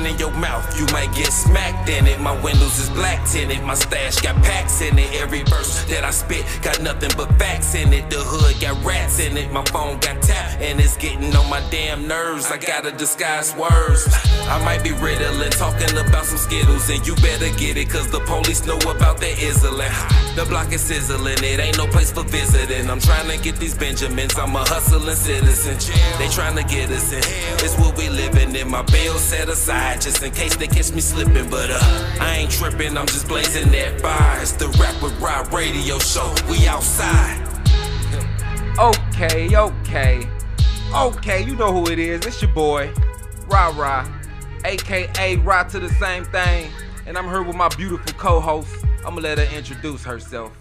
run in your mouth, you might get smacked in it. My windows is black tinted, my stash got packs in it. Every verse that I spit got nothing but facts in it. The hood got rats in it, my phone got tapped, and it's getting on my damn nerves. I gotta disguise words. I might be riddling, talking about some Skittles, and you better get it, cause the police know about that Izzling. The block is sizzling, it ain't no place for visiting. I'm trying to get these Benjamins, I'm a hustling citizen. They trying to get us in, it's what we living in. My bail set aside, just in case they catch me slipping. But I ain't tripping, I'm just blazing that fire. It's the Rap with Rob radio show, we outside. Okay, you know who it is. It's your boy, Ra, aka Ra to the same thing. And I'm here with my beautiful co-host. I'm gonna let her introduce herself.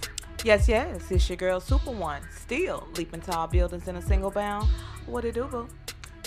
Yes, it's your girl Super One, still leaping tall buildings in a single bound. What it do, boo?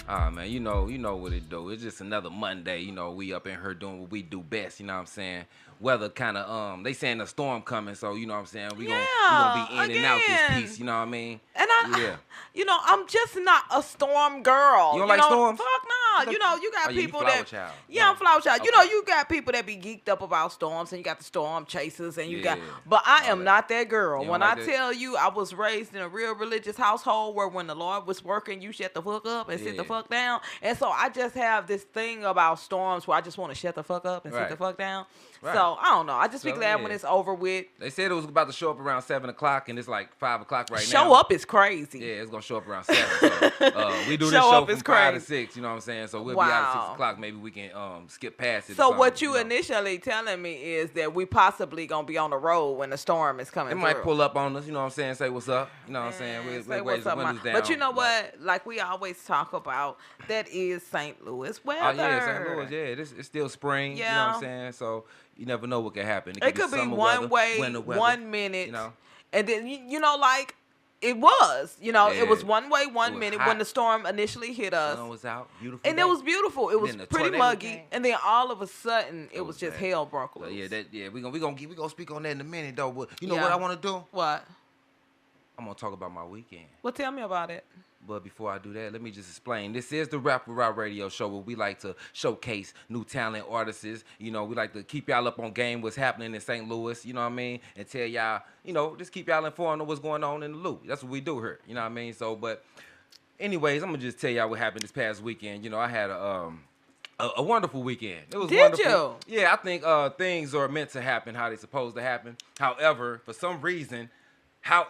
Ah, man, you know what it do. It's just another Monday. You know, we up in here doing what we do best. You know what I'm saying? Weather kind of they saying a storm coming, so you know what I'm saying. We gonna be in and out this piece. You know what I mean? And I'm just not a storm girl. You don't like storms? Fuck no. You know, you got people that. Child. Yeah, I'm flower child. Okay. You know, you got people that be geeked up about storms, and you got the storm chasers, and you got. But I am not that girl. When I tell you, I was raised in a real religious household where when the Lord was working, you shut the fuck up and sit the fuck down. And so I just have this thing about storms where I just want to shut the fuck up and sit the fuck down. Right. So I don't know. I just be glad when it's over with. They said it was about to show up around 7 o'clock, and it's like 5 o'clock right now. Show up is crazy. Yeah, it's gonna show up around 7. So, we do this show from 5 to 6. You know what I'm saying? So we'll be out at 6 o'clock. Maybe we can skip past it. So what you initially telling me is that we possibly gonna be on the road when the storm is coming. It might pull up on us. You know what I'm saying? Say what's up. You know what I'm saying? We'll raise the windows down. But you know what? Like we always talk about, that is St. Louis weather. Oh yeah, St. Louis. Yeah, it's still spring. Yeah. You know what I'm saying? So you never know what can happen. It could be one way, winter weather, 1 minute, you know? And then you know, like it was, you know, it was one way, 1 minute hot. When the storm initially hit us. Sun was out, beautiful, and day. It was beautiful. It was pretty muggy, and then all of a sudden, it was just bad. hell broke loose. So we gonna speak on that in a minute though. But you know what I want to do? What? I'm gonna talk about my weekend. Well, tell me about it. But before I do that, let me just explain. This is the Rap with Rob radio show where we like to showcase new talent artists. You know, we like to keep y'all up on game, what's happening in St. Louis, you know what I mean? And tell y'all, you know, just keep y'all informed on what's going on in the loop. That's what we do here, you know what I mean? So, but anyways, I'm going to just tell y'all what happened this past weekend. You know, I had a wonderful weekend. It was wonderful. You? Yeah, I think things are meant to happen how they're supposed to happen. However, for some reason, how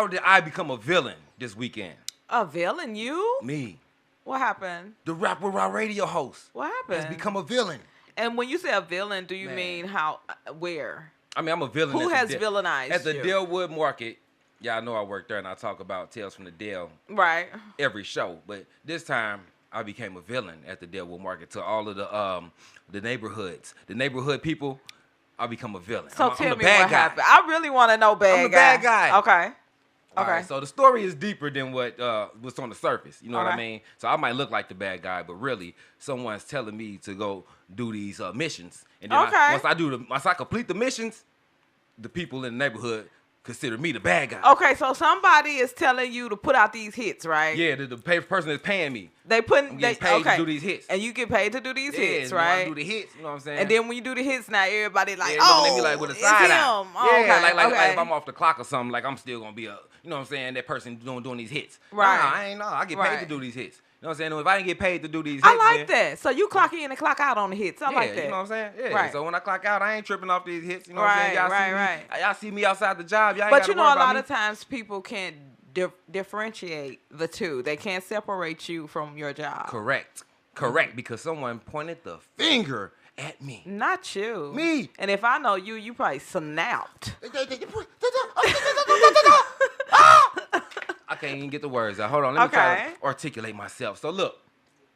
did I become a villain this weekend? A villain, you? Me. What happened? The Rap with Raw radio host. What happened? Has become a villain. And when you say a villain, do you mean how, where? I mean, I'm a villain. Who has villainized at the you? Delwood Market. Y'all know I work there, and I talk about Tales from the Dell. Right. Every show. But this time, I became a villain at the Delwood Market to all of the neighborhoods. The neighborhood people, I become a villain. So tell me what happened. I really want to know I'm the bad guy. Okay. Okay. Right, so the story is deeper than what's on the surface. You know what I mean? So I might look like the bad guy, but really, someone's telling me to go do these missions. And then once I complete the missions, the people in the neighborhood consider me the bad guy. Okay, so somebody is telling you to put out these hits, right? Yeah, the person that's paying me. I'm getting paid to do these hits. And you get paid to do these hits, right? I do the hits, you know what I'm saying? And then when you do the hits, now everybody like, looking at me like with a side eye. Oh, yeah, okay, like if I'm off the clock or something, like I'm still gonna be you know what I'm saying, that person doing these hits. Right. Nah, I ain't know. I get paid to do these hits. You know what I'm saying? If I didn't get paid to do these hits, I like that. So you clock in and clock out on the hits. I like that. You know what I'm saying? Yeah. Right. So when I clock out, I ain't tripping off these hits. You know what I'm saying? Y'all see me outside the job. Y'all ain't But you know, a lot of times people can't differentiate the two. They can't separate you from your job. Correct. Because someone pointed the finger at me. Not you. Me. And if I know you, you probably snapped. I can't even get the words out. Hold on, let me try to articulate myself. So look,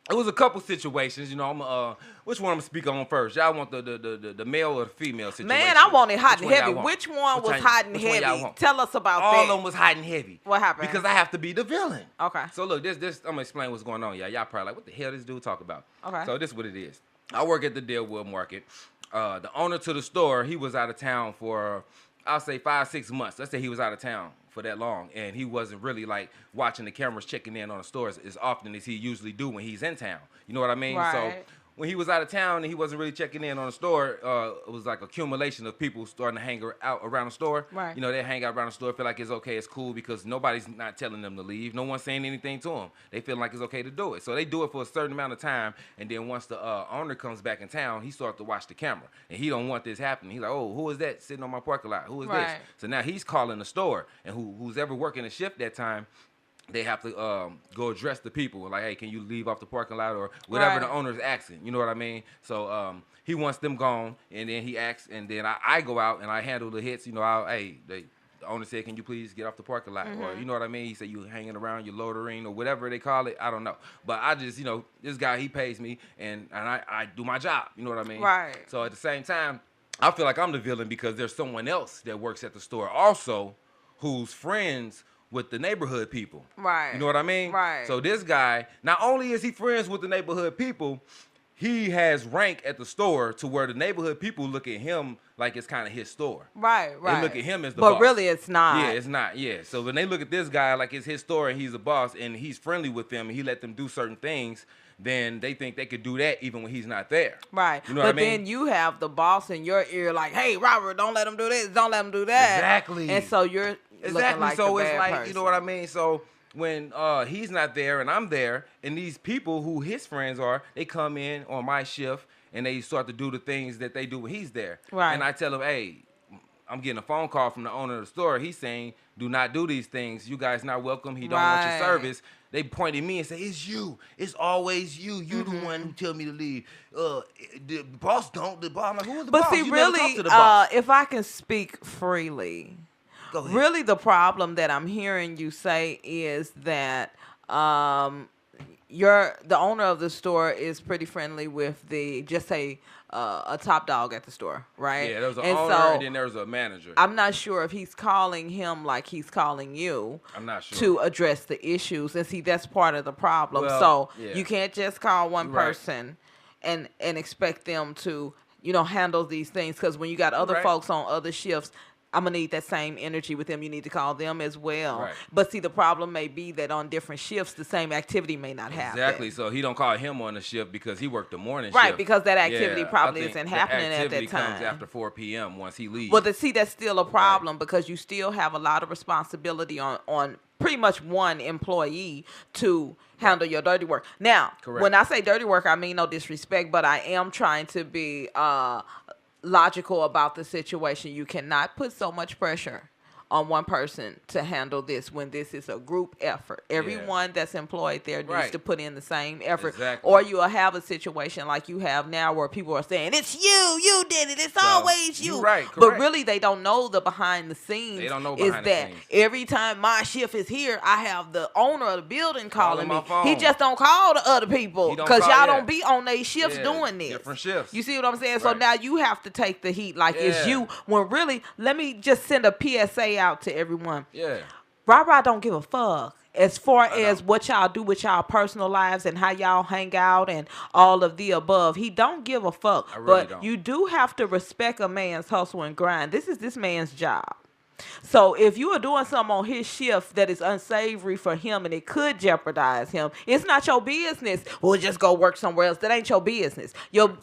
it was a couple situations. You know, I'm which one I'm gonna speak on first? Y'all want the male or the female situation? Man, I want it hot and heavy. Which one was hot and heavy? Tell us about that. All of them was hot and heavy. What happened? Because I have to be the villain. Okay. So look, this I'm gonna explain what's going on. Y'all probably like, what the hell this dude talk about? Okay. So this is what it is. I work at the Delwood Market. The owner to the store, he was out of town for, I'll say 5-6 months. Let's say he was out of town for that long, and he wasn't really like watching the cameras, checking in on the stores as often as he usually do when he's in town. You know what I mean? Right. So when he was out of town and he wasn't really checking in on the store, it was like accumulation of people starting to hang out around the store. Right. You know, they hang out around the store, feel like it's okay, it's cool, because nobody's not telling them to leave. No one's saying anything to them. They feel like it's okay to do it. So they do it for a certain amount of time, and then once the owner comes back in town, he starts to watch the camera. And he don't want this happening. He's like, oh, who is that sitting on my parking lot? Who is this? So now he's calling the store, and who's ever working a shift that time, they have to go address the people. Like, hey, can you leave off the parking lot or whatever the owner's asking. You know what I mean? So he wants them gone, and then he asks, and then I go out and I handle the hits. You know, the owner said, can you please get off the parking lot? Or, you know what I mean? He said, you hanging around, you loitering, or whatever they call it. I don't know. But I just, you know, this guy, he pays me, and I do my job. You know what I mean? Right. So at the same time, I feel like I'm the villain because there's someone else that works at the store also who's friends with the neighborhood people. Right. You know what I mean? Right. So this guy, not only is he friends with the neighborhood people, he has rank at the store to where the neighborhood people look at him like it's kind of his store. Right, right. They look at him as the boss. But really it's not. Yeah, it's not. Yeah. So when they look at this guy like it's his store and he's a boss and he's friendly with them and he let them do certain things, then they think they could do that even when he's not there. Right. You know but what I mean? Then you have the boss in your ear like, hey, Robert, don't let him do this. Don't let him do that. Exactly. And so you're looking like so the it's bad like, person. you know what I mean? So when he's not there and I'm there, and these people who his friends are, they come in on my shift and they start to do the things that they do when he's there. Right. And I tell them, hey, I'm getting a phone call from the owner of the store. He's saying, do not do these things. You guys not welcome. He don't want your service. They point at me and say, it's you. It's always you. You the one who tell me to leave. The boss don't. The boss. I'm like, who is the boss? But see, you really, never talk to the boss. if I can speak freely, Go ahead. really the problem that I'm hearing you say is that the owner of the store is pretty friendly with a top dog at the store, right? Yeah, there's an owner and then there's a manager. I'm not sure if he's calling him like he's calling you. I'm not sure. To address the issues. And see, that's part of the problem. Well, so you can't just call one person and expect them to, handle these things. Because when you got other folks on other shifts, I'm going to need that same energy with them. You need to call them as well. Right. But see, the problem may be that on different shifts, the same activity may not happen. Exactly. So he don't call him on the shift because he worked the morning shift. Right, because that activity probably isn't happening at that time. The activity comes after 4 p.m. once he leaves. Well, that's still a problem because you still have a lot of responsibility on pretty much one employee to handle your dirty work. Now, when I say dirty work, I mean no disrespect, but I am trying to be logical about the situation. You cannot put so much pressure on one person to handle this when this is a group effort. Everyone that's employed there needs to put in the same effort. Exactly. Or you'll have a situation like you have now where people are saying, it's you did it, it's always you. Right, but really they don't know the behind the scenes. They don't know is behind that the scenes. every time my shift is here, I have the owner of the building calling me. my phone. He just don't call the other people because y'all don't be on their shifts doing this. Different shifts. You see what I'm saying? So now you have to take the heat like it's you. When really, let me just send a PSA out to everyone. Yeah. Robert don't give a fuck as far as what y'all do with y'all personal lives and how y'all hang out and all of the above. He don't give a fuck. I really but don't. You do have to respect a man's hustle and grind. This is this man's job. So if you are doing something on his shift that is unsavory for him and it could jeopardize him, it's not your business. Well, just go work somewhere else. That ain't your business.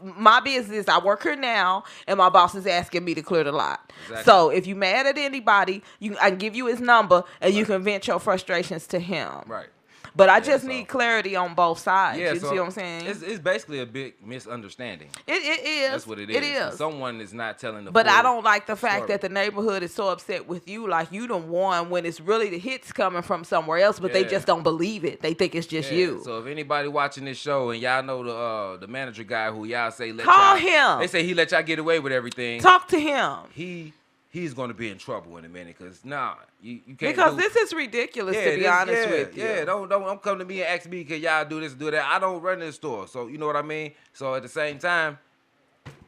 My business is I work here now and my boss is asking me to clear the lot. Exactly. So if you mad at anybody, I can give you his number and you can vent your frustrations to him. Right. But I just need clarity on both sides. Yeah, you see what I'm saying? It's basically a big misunderstanding. It is. That's what it is. It is. Someone is not telling the But full I don't like the fact story. that the neighborhood is so upset with you, like you done won when it's really the hits coming from somewhere else, but they just don't believe it. They think it's just you. So if anybody watching this show and y'all know the manager guy who y'all say call him. They say he let y'all get away with everything. Talk to him. He's going to be in trouble in a minute because you can't. Because this is ridiculous to be honest with you. Yeah, don't come to me and ask me can y'all do this, do that. I don't run this store, so you know what I mean. So at the same time,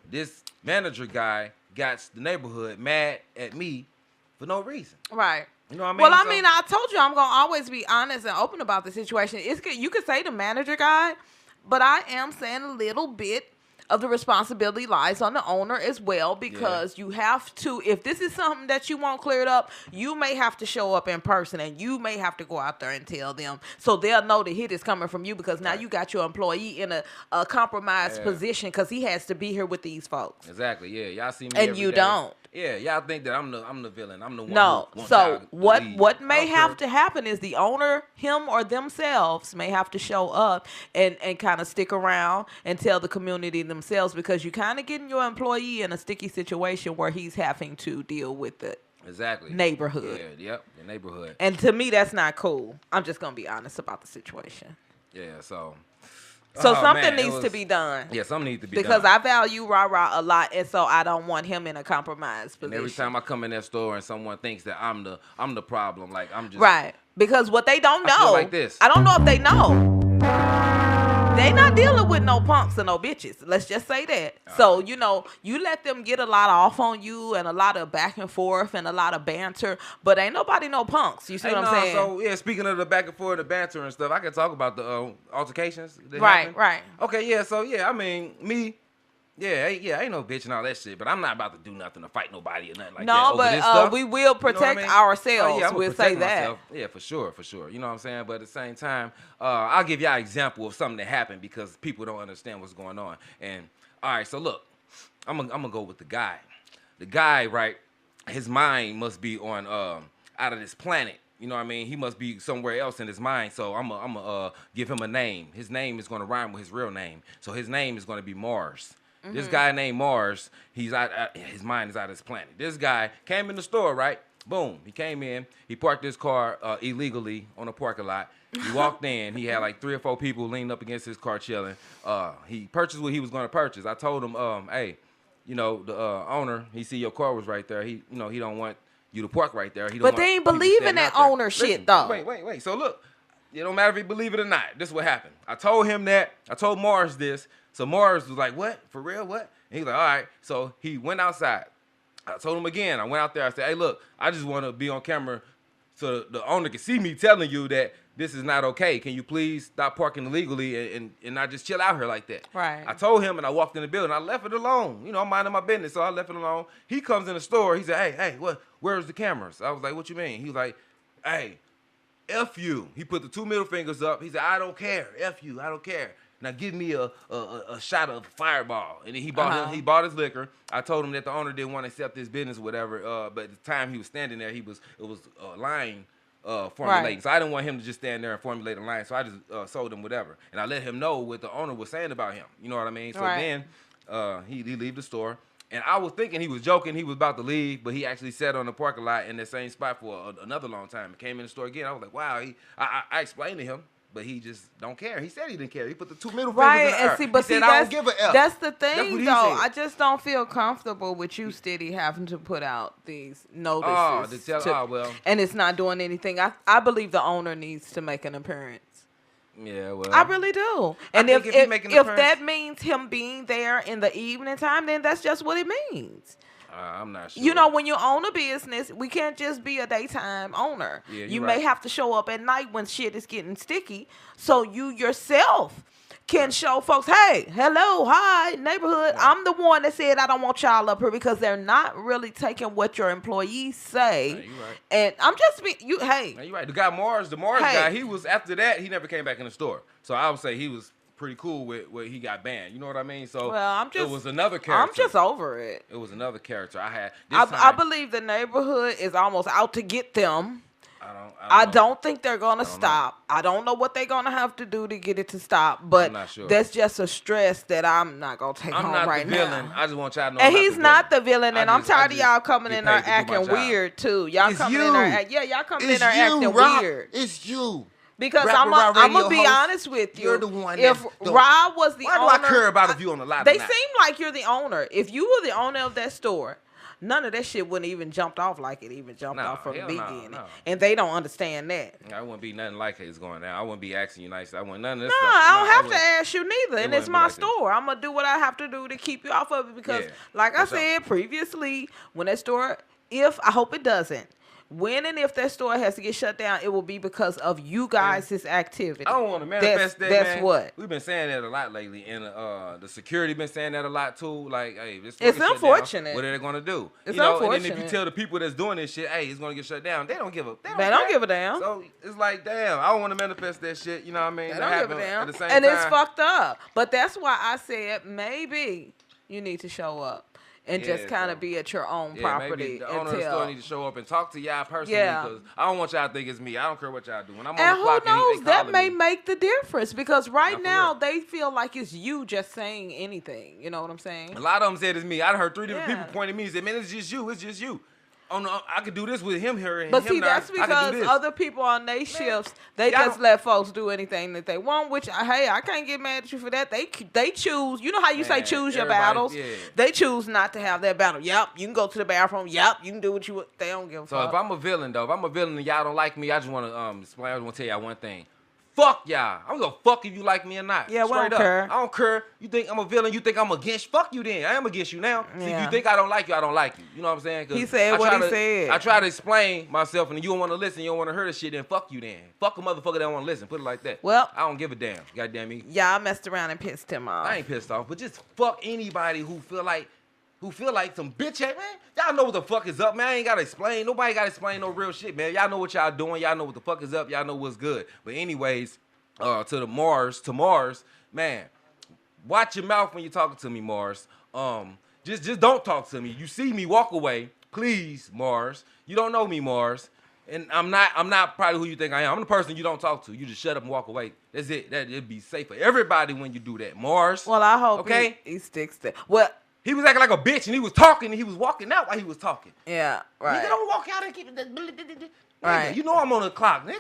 this manager guy got the neighborhood mad at me for no reason. Right. You know what I mean? Well, I mean, I told you I'm gonna always be honest and open about the situation. You could say the manager guy, but I am saying a little bit of the responsibility lies on the owner as well, because you have to, if this is something that you want cleared up, you may have to show up in person, and you may have to go out there and tell them, so they'll know the hit is coming from you, because now you got your employee in a compromised position, because he has to be here with these folks. Exactly. Yeah, y'all see me and every you day. don't. Yeah, y'all think that I'm the villain. I'm the one. No. Who wants So y'all to leave. what may have to happen is the owner, him or themselves, may have to show up and kind of stick around and tell the community themselves, because you kind of getting your employee in a sticky situation where he's having to deal with it. Exactly. Neighborhood. Yeah. Yep. The neighborhood. And to me, that's not cool. I'm just gonna be honest about the situation. Yeah. So something needs to be done. Yeah, something needs to be because done. I value Rah a lot, and so I don't want him in a compromised position. And every time I come in that store and someone thinks that I'm the problem, like I'm just right. Because what they don't know, I feel like this. I don't know if they know. They not dealing with no punks and no bitches. Let's just say that. So, you let them get a lot off on you and a lot of back and forth and a lot of banter, but ain't nobody no punks. You see what I'm saying? So, yeah, speaking of the back and forth, the banter and stuff, I can talk about the altercations that happen. Right. Okay, yeah, so, yeah, I mean, me, ain't no bitch and all that shit, but I'm not about to do nothing to fight nobody or nothing like that. No, over this stuff. but we will protect ourselves. Yeah, we'll say that. Myself. Yeah, for sure. You know what I'm saying? But at the same time, I'll give y'all an example of something that happened because people don't understand what's going on. And all right, so look, I'm gonna go with the guy. The guy, right? His mind must be on out of this planet. You know what I mean? He must be somewhere else in his mind. So I'm gonna give him a name. His name is gonna rhyme with his real name. So his name is gonna be Mars. Mm-hmm. This guy named Mars, his mind is out of his planet. This guy came in the store, right? Boom. He came in. He parked his car illegally on a parking lot. He walked in. He had like 3 or 4 people leaning up against his car chilling. He purchased what he was going to purchase. I told him, hey, the owner, he see your car was right there. He don't want you to park right there. But they ain't believe in that owner shit, though. Wait. So look, it don't matter if he believe it or not. This is what happened. I told him that. I told Mars this. So Mars was like, what? For real? What? And he's like, all right. So he went outside. I told him again. I went out there. I said, hey, look, I just want to be on camera so the owner can see me telling you that this is not okay. Can you please stop parking illegally and not just chill out here like that? Right. I told him, and I walked in the building. I left it alone. I'm minding my business, so I left it alone. He comes in the store. He said, hey, where's the cameras? I was like, what you mean? He was like, hey, F you. He put the 2 middle fingers up. He said, I don't care. F you. I don't care. Now give me a shot of Fireball. And then he bought his liquor. I told him that the owner didn't want to accept his business or whatever. But at the time he was standing there, it was a line formulating. Right. So I didn't want him to just stand there and formulate a line. So I just sold him whatever. And I let him know what the owner was saying about him. You know what I mean? So then he leave the store. And I was thinking he was joking. He was about to leave, but he actually sat on the parking lot in the same spot for another long time. He came in the store again. I was like, wow. I explained to him. But he just don't care. He said he didn't care. He put the 2 middle fingers in the air. But he said, I don't give a F. That's the thing, though. I just don't feel comfortable with you steady having to put out these notices. And it's not doing anything. I believe the owner needs to make an appearance. Yeah, well. I really do. And if that means him being there in the evening time, then that's just what it means. I'm not sure. When you own a business, we can't just be a daytime owner. Yeah, you may have to show up at night when shit is getting sticky, so you yourself can show folks, hey, hello, hi, neighborhood. Yeah. I'm the one that said I don't want y'all up here, because they're not really taking what your employees say. Yeah, you right. And I'm just you're right. The guy Mars, guy, he was, after that, he never came back in the store. So I would say he was pretty cool with where he got banned. You know what I mean? So it was another character. I'm just over it. It was another character I had. I believe the neighborhood is almost out to get them. I don't think they're gonna stop. I don't know what they're gonna have to do to get it to stop, but I'm not sure. That's just a stress that I'm not gonna take home right now. I'm not the villain. I just want y'all to know. And he's not the villain, and I'm tired of y'all coming in there acting weird too. Y'all coming in there, y'all coming in there acting weird. It's you. Because I'm gonna be honest with you. You're the one. If Rob was the owner, why do I care about if you on the live? They seem like you're the owner. If you were the owner of that store, none of that shit wouldn't even jumped off like it even jumped off from the beginning. No. And they don't understand that. I wouldn't be nothing like it's going down. I wouldn't be asking you nice. I wouldn't none of this stuff. I don't have to ask you neither. And it's my store. I'm gonna do what I have to do to keep you off of it, because like I said previously, when that store, I hope it doesn't. when and if that store has to get shut down, it will be because of you guys' activity. I don't want to manifest that's man. What we've been saying that a lot lately, and the security been saying that a lot too. Like, hey, this it's unfortunate. What are they gonna do? It's unfortunate. And then if you tell the people that's doing this shit, hey, it's gonna get shut down, they don't give a. They don't give a damn. So it's like, damn, I don't want to manifest that shit. You know what I mean? They don't give a damn. At the same and time. It's fucked up. But that's why I said maybe you need to show up. And just kind of be at your own property. Maybe the owner of the store need to show up and talk to y'all personally because I don't want y'all to think it's me. I don't care what y'all do. When I'm on the clock, and who knows, that may me. make the difference because right now they feel like it's you just saying anything. You know what I'm saying? A lot of them said it's me. I heard 3 different people pointing at me and said, man, it's just you. It's just you. Oh no, I could do this with him here and but him see, there. that's because other people on their shifts, they just let folks do anything that they want. Which, hey, I can't get mad at you for that. They choose. You know how you say choose your battles. Yeah. They choose not to have that battle. Yep, you can go to the bathroom. Yep, you can do what you want. They don't give a fuck. So if I'm a villain though, and y'all don't like me, I just want to explain. I just want to tell y'all one thing. Fuck y'all. I'm gonna fuck if you like me or not. Yeah, we don't care. I don't care. You think I'm a villain? You think I'm against? Fuck you then. I am against you now. Yeah. See, if you think I don't like you, I don't like you. You know what I'm saying? He said what he said. I try to explain myself, and you don't want to listen. You don't want to hear the shit. Then fuck you then. Fuck a motherfucker that don't want to listen. Put it like that. Well, I don't give a damn. Goddamn me. Y'all messed around and pissed him off. I ain't pissed off, but just fuck anybody who feel like some bitch ass, man. Y'all know what the fuck is up, man. I ain't gotta explain. Nobody gotta explain no real shit, man. Y'all know what y'all doing. Y'all know what the fuck is up. Y'all know what's good. But anyways, to Mars, man. Watch your mouth when you're talking to me, Mars. Just don't talk to me. You see me, walk away, please, Mars. You don't know me, Mars. And I'm not probably who you think I am. I'm the person you don't talk to. You just shut up and walk away. That's it. It'd be safe for everybody when you do that, Mars. Well, I hope he sticks to. Well, he was acting like a bitch, and he was talking, and he was walking out while he was talking. Yeah, right. Nigga, don't walk out and keep it. Right. Nigga, you know I'm on the clock, nigga.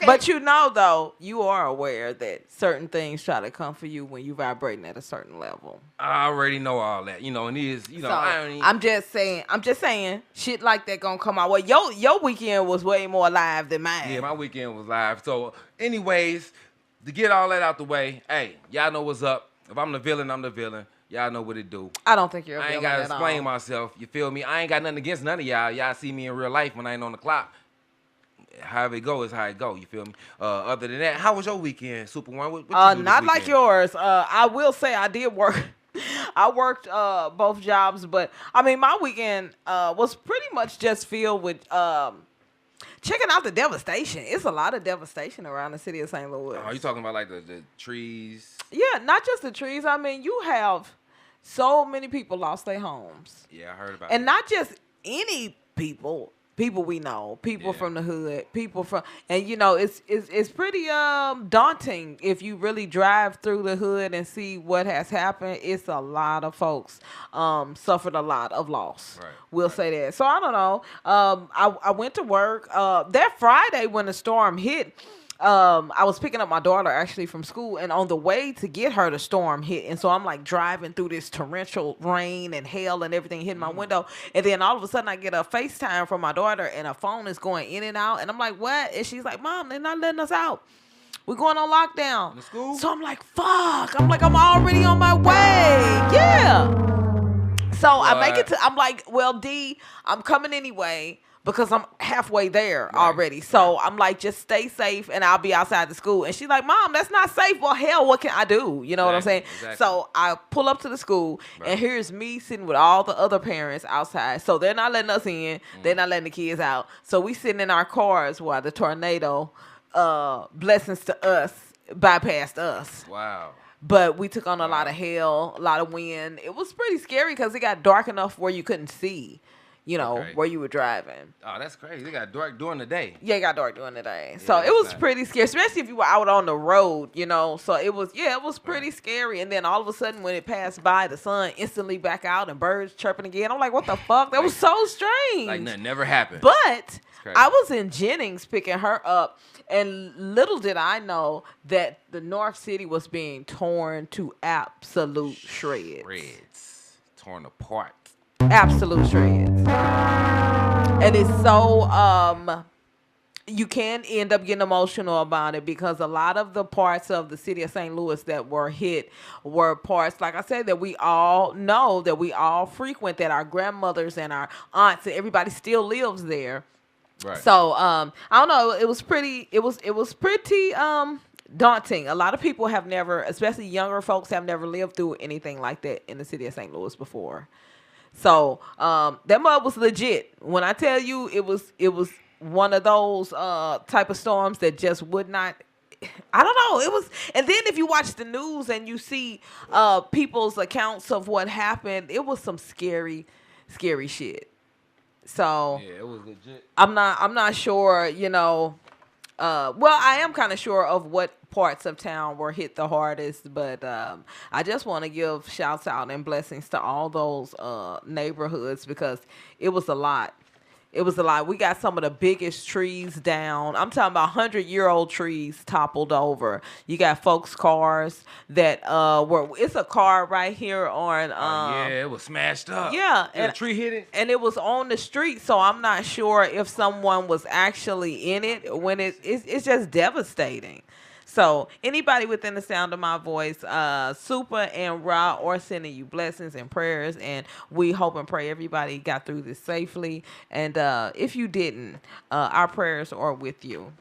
But you know, though, you are aware that certain things try to come for you when you vibrating at a certain level. I already know all that, and it is, so, I'm just saying, shit like that gonna come out. Well, your weekend was way more live than mine. Yeah, my weekend was live. So, anyways, to get all that out the way, hey, y'all know what's up. If I'm the villain, I'm the villain. Y'all know what it do. I don't think you're a villain. I ain't gotta explain myself. You feel me? I ain't got nothing against none of y'all. Y'all see me in real life when I ain't on the clock. However it go is how it go. You feel me? Other than that, how was your weekend, Super One? What you do not this like yours. I will say I did work. I worked both jobs, but I mean my weekend was pretty much just filled with checking out the devastation. It's a lot of devastation around the city of St. Louis. Are you talking about like the trees? Yeah, not just the trees. I mean, you have so many people lost their homes. Yeah, I heard about and that. Not just any people we know, people from the hood, people from, and it's pretty daunting if you really drive through the hood and see what has happened. It's a lot of folks suffered a lot of loss. Right. We'll say that. So I don't know. I went to work that Friday when the storm hit. I was picking up my daughter actually from school, and on the way to get her, the storm hit, and so I'm like driving through this torrential rain and hail and everything hitting my window, and then all of a sudden I get a FaceTime from my daughter, and her phone is going in and out, and I'm like, what? And she's like, Mom, they're not letting us out. We're going on lockdown. School? So I'm like, fuck. I'm like, I'm already on my way. Yeah. So I make it to. I'm like, well, D, I'm coming anyway. Because I'm halfway there already. So I'm like, just stay safe and I'll be outside the school. And she's like, Mom, that's not safe. Well, hell, what can I do? You know what I'm saying? Exactly. So I pull up to the school and here's me sitting with all the other parents outside. So they're not letting us in. They're not letting the kids out. So we sitting in our cars while the tornado, blessings to us, bypassed us. Wow. But we took on a lot of hail, a lot of wind. It was pretty scary because it got dark enough where you couldn't see. Where you were driving. Oh, that's crazy. It got dark during the day. Yeah, it got dark during the day. Yeah, so it was pretty scary, especially if you were out on the road, So it was pretty scary. And then all of a sudden when it passed by, the sun instantly back out and birds chirping again. I'm like, what the fuck? That was so strange. Like nothing never happened. But I was in Jennings picking her up, and little did I know that the North City was being torn to absolute shreds. Torn apart. Absolute shreds. And it's so you can end up getting emotional about it because a lot of the parts of the city of St. Louis that were hit were parts, like I said, that we all know, that we all frequent, that our grandmothers and our aunts and everybody still lives there. Right. So I don't know. It was pretty daunting. A lot of people have never, especially younger folks, have never lived through anything like that in the city of St. Louis before. So that mud was legit. When I tell you, it was one of those type of storms that just would not. I don't know. It was, and then if you watch the news and you see people's accounts of what happened, it was some scary shit. So yeah, it was legit. I'm not sure. Well, I am kind of sure of what parts of town were hit the hardest, but I just want to give shouts out and blessings to all those neighborhoods because it was a lot. It was a lot. We got some of the biggest trees down. I'm talking about 100-year-old trees toppled over. You got folks' cars that it's a car right here on. Yeah, it was smashed up. Yeah, and a tree hit it, and it was on the street. So I'm not sure if someone was actually in it when it's just devastating. So anybody within the sound of my voice, Super and Ra are sending you blessings and prayers, and we hope and pray everybody got through this safely. And if you didn't, our prayers are with you.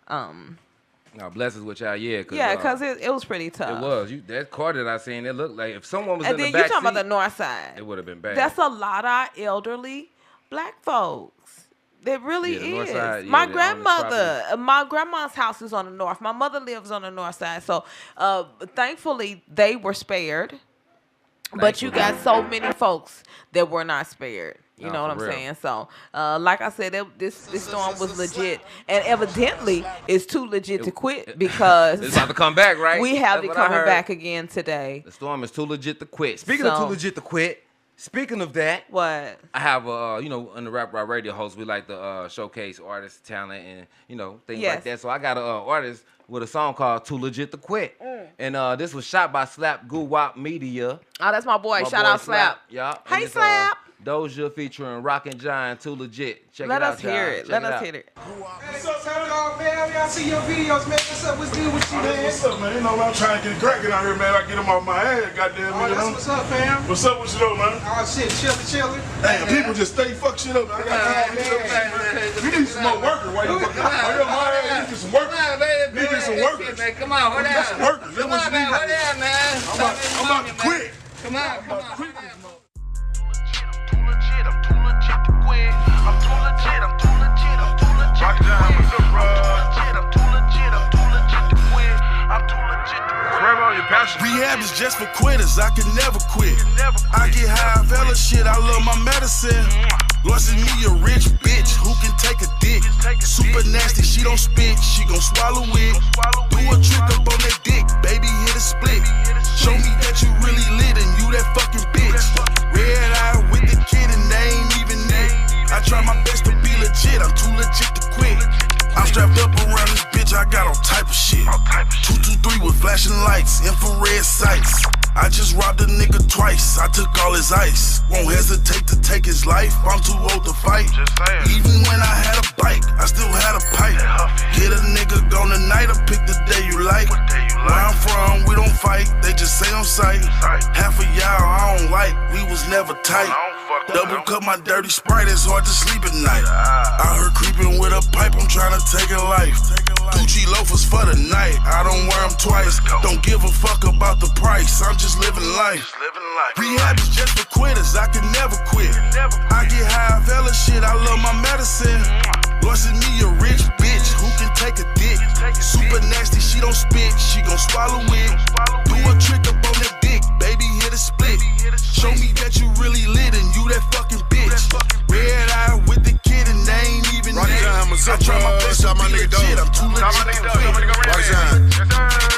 No, blessings with y'all, yeah. Because it was pretty tough. It was. That car that I seen, it looked like if someone was in the back seat. And then you talking about the north side. It would have been bad. That's a lot of elderly black folks. It really is. Side, my grandma's house is on the north. My mother lives on the north side. So thankfully they were spared. But you got so many folks that were not spared. You know what I'm saying? So like I said, this storm was legit. And evidently it's too legit to quit because it's about to come back, right? We have it coming back again today. The storm is too legit to quit. Speaking of too legit to quit. Speaking of that, what I have, in the Rap Rock Radio host, we like to showcase artists' talent and things like that. So I got an artist with a song called "Too Legit to Quit," and this was shot by Slap Goo Wop Media. Oh, that's my boy. Shout out Slap. Yeah. Hey, Slap. Doja featuring Rockin' Giant, Too Legit. Check Let it out, us hear it. Let us hear it. What's up, man? I see your videos, man. What's up? What's good with you, man? What's up, man? You know, I'm trying to get cracking out here, man. I get them off my ass, goddamn. Oh, that's what's up, fam. What's up with you, though, man? Oh, shit, chillin'. Damn, people just stay fuck shit up, man. You need some more workers. Why you fucking on my ass? You need some workers. You need some workers. Come on, hold on. Some workers. Come on, man. Hold on, man. I'm about to quit. Come on. Rehab is just for quitters, I can never quit. I get high off hella shit, I love my medicine. Lord send me a rich bitch who can take a dick. Super nasty, she don't spit, she gon' swallow it. Do a trick up on that dick, baby, hit a split. Show me that you really lit and you that fucking bitch. Red eye with the kid and they ain't even it. I try my best to be legit, I'm too legit to quit. I'm strapped up around this bitch, I got all type of shit. 223 with flashing lights, infrared sights. I just robbed a nigga twice, I took all his ice. Won't hesitate to take his life, I'm too old to fight. Even when I had a bike, I still had a pipe. Hit a nigga gone tonight, or pick the day you like. Where I'm from, we don't fight, they just say on sight. Half of y'all I don't like, we was never tight. Double cut my dirty Sprite, it's hard to sleep at night. I heard creeping with a pipe, I'm trying to take a life. Gucci loafers for the night, I don't wear them twice. Don't give a fuck about the price, I'm just living life. Rehab is just for quitters, I can never quit. I get high off hella shit, I love my medicine. Lord send me a rich bitch who can take a dick. Super nasty, she don't spit, she gon' swallow it. Do a trick up on that dick, baby, hit a split. Show me that you really lit and you that fucking bitch. Red eye with the kid and they ain't even it. I try my best to be legit, I'm too legit to quit.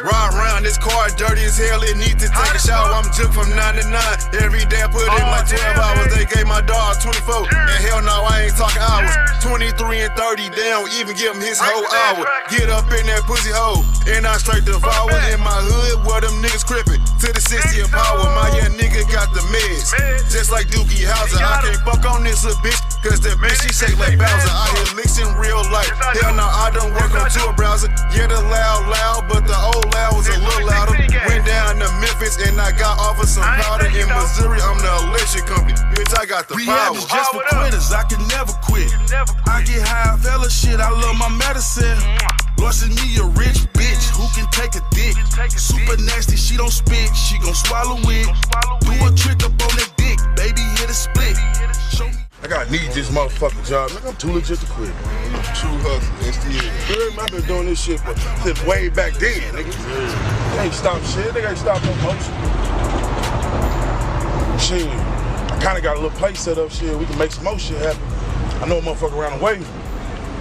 Ride around this car dirty as hell, it need to take a shower. I'm took from 9 to 9. Every day I put in like 12 hours. They gave my dog 24. And hell no, I ain't talking hours. 23 and 30, they don't even give him his whole hour. Get up in that pussy hole, and I straight devour. In my hood, where them niggas crippin' to the 60 of power. My young nigga got the meds, just like Dookie Howser. I can't fuck on this little bitch, cause that bitch she shake like Bowser. I hear licks in real life. Hell no, I don't work on tour browser. Yeah, the loud, but the old loud was a little louder. Went down to Memphis and I got offered some powder in Missouri. Missouri, I'm the election company. Bitch, I got the Rehab power. is just for quitters, I can never quit. I get high off hella shit, I love my medicine. Lord send me a rich bitch who can take a dick. Super nasty, she don't spit, she gon' swallow it. Do a trick up on that dick, baby, hit a split. Show me. I gotta need this motherfucking job. Nigga, I'm too legit to quit. True hustle, STL. I've been doing this shit since way back then, nigga. They ain't stop shit. They ain't stop no motion. Shit. I kinda got a little place set up, shit. We can make some more shit happen. I know a motherfucker around the way.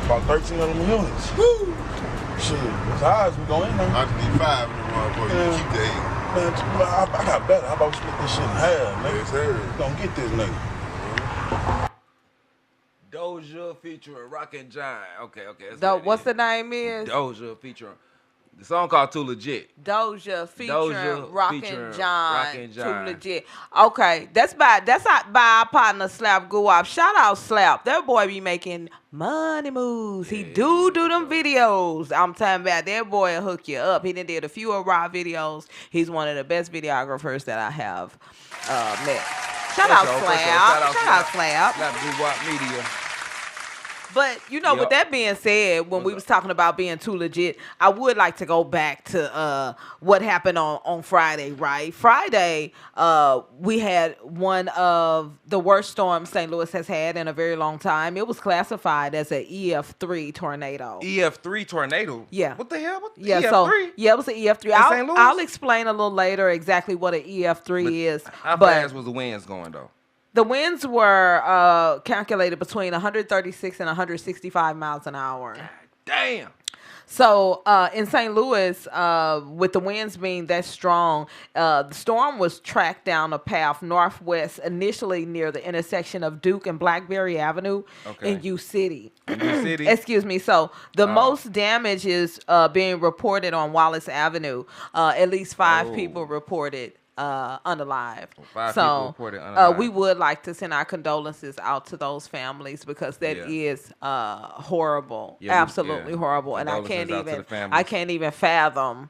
About 1,300 units. Woo! Shit. It's ours. We go in there. I just need 5 in the motherfucker. Yeah. Keep the 8. Man, I got better. How about we split this shit in half, nigga? Yes, sir. Don't get this nigga. Doja featuring Rockin' John. Okay. What's the name is? Doja featuring. The song called Too Legit. Doja featuring Rockin' John. Too John. Legit. Okay, that's by our partner Slap Guwap. Shout out Slap. That boy be making money moves. He do them videos. I'm talking about that boy will hook you up. He done did a few of Raw videos. He's one of the best videographers that I have met. Shout out Slap. Shout out Slap. Slap Guwap Media. But, with that being said, when we was talking about being too legit, I would like to go back to what happened on Friday, right? Friday, we had one of the worst storms St. Louis has had in a very long time. It was classified as an EF3 tornado. EF3 tornado? Yeah. What the hell? Yeah, EF3? it was an EF3. I'll explain a little later exactly what an EF3 is. How fast was the winds going, though? The winds were calculated between 136 and 165 miles an hour. God damn. So in St. Louis, with the winds being that strong, the storm was tracked down a path northwest, initially near the intersection of Duke and Blackberry Avenue in U City. Excuse me. So the most damage is being reported on Wallace Avenue. At least 5 people reported unalive. We would like to send our condolences out to those families because that is horrible, absolutely horrible, and I can't even fathom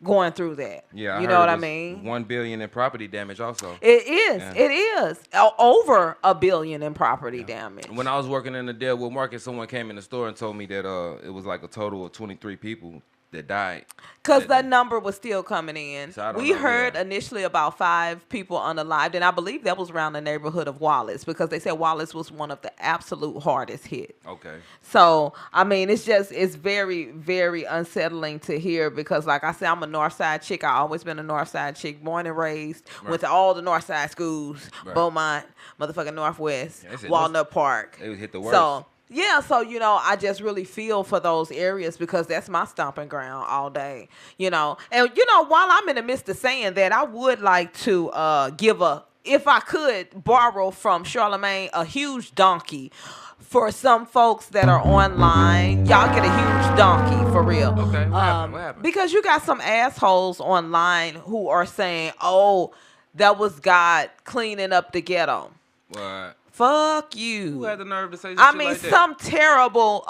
going through that. Yeah, you know what I mean? $1 billion in property damage, also. It is over $1 billion in property damage. When I was working in the Delwood Market, someone came in the store and told me that it was like a total of 23 people that died. Because that number was still coming in. So we heard initially about 5 people unalived, and I believe that was around the neighborhood of Wallace because they said Wallace was one of the absolute hardest hit. Okay. So, I mean, it's very, very unsettling to hear because, like I said, I'm a Northside chick. I've always been a Northside chick, born and raised, went to all the Northside schools, Beaumont, motherfucking Northwest, Walnut Park. They would hit the worst. Yeah, so, I just really feel for those areas because that's my stomping ground all day, And, while I'm in the midst of saying that, I would like to if I could, borrow from Charlemagne a huge donkey for some folks that are online. Y'all get a huge donkey, for real. Okay, what happened? Because you got some assholes online who are saying, oh, that was God cleaning up the ghetto. What? Fuck you. Who had the nerve to say shit like that? Some terrible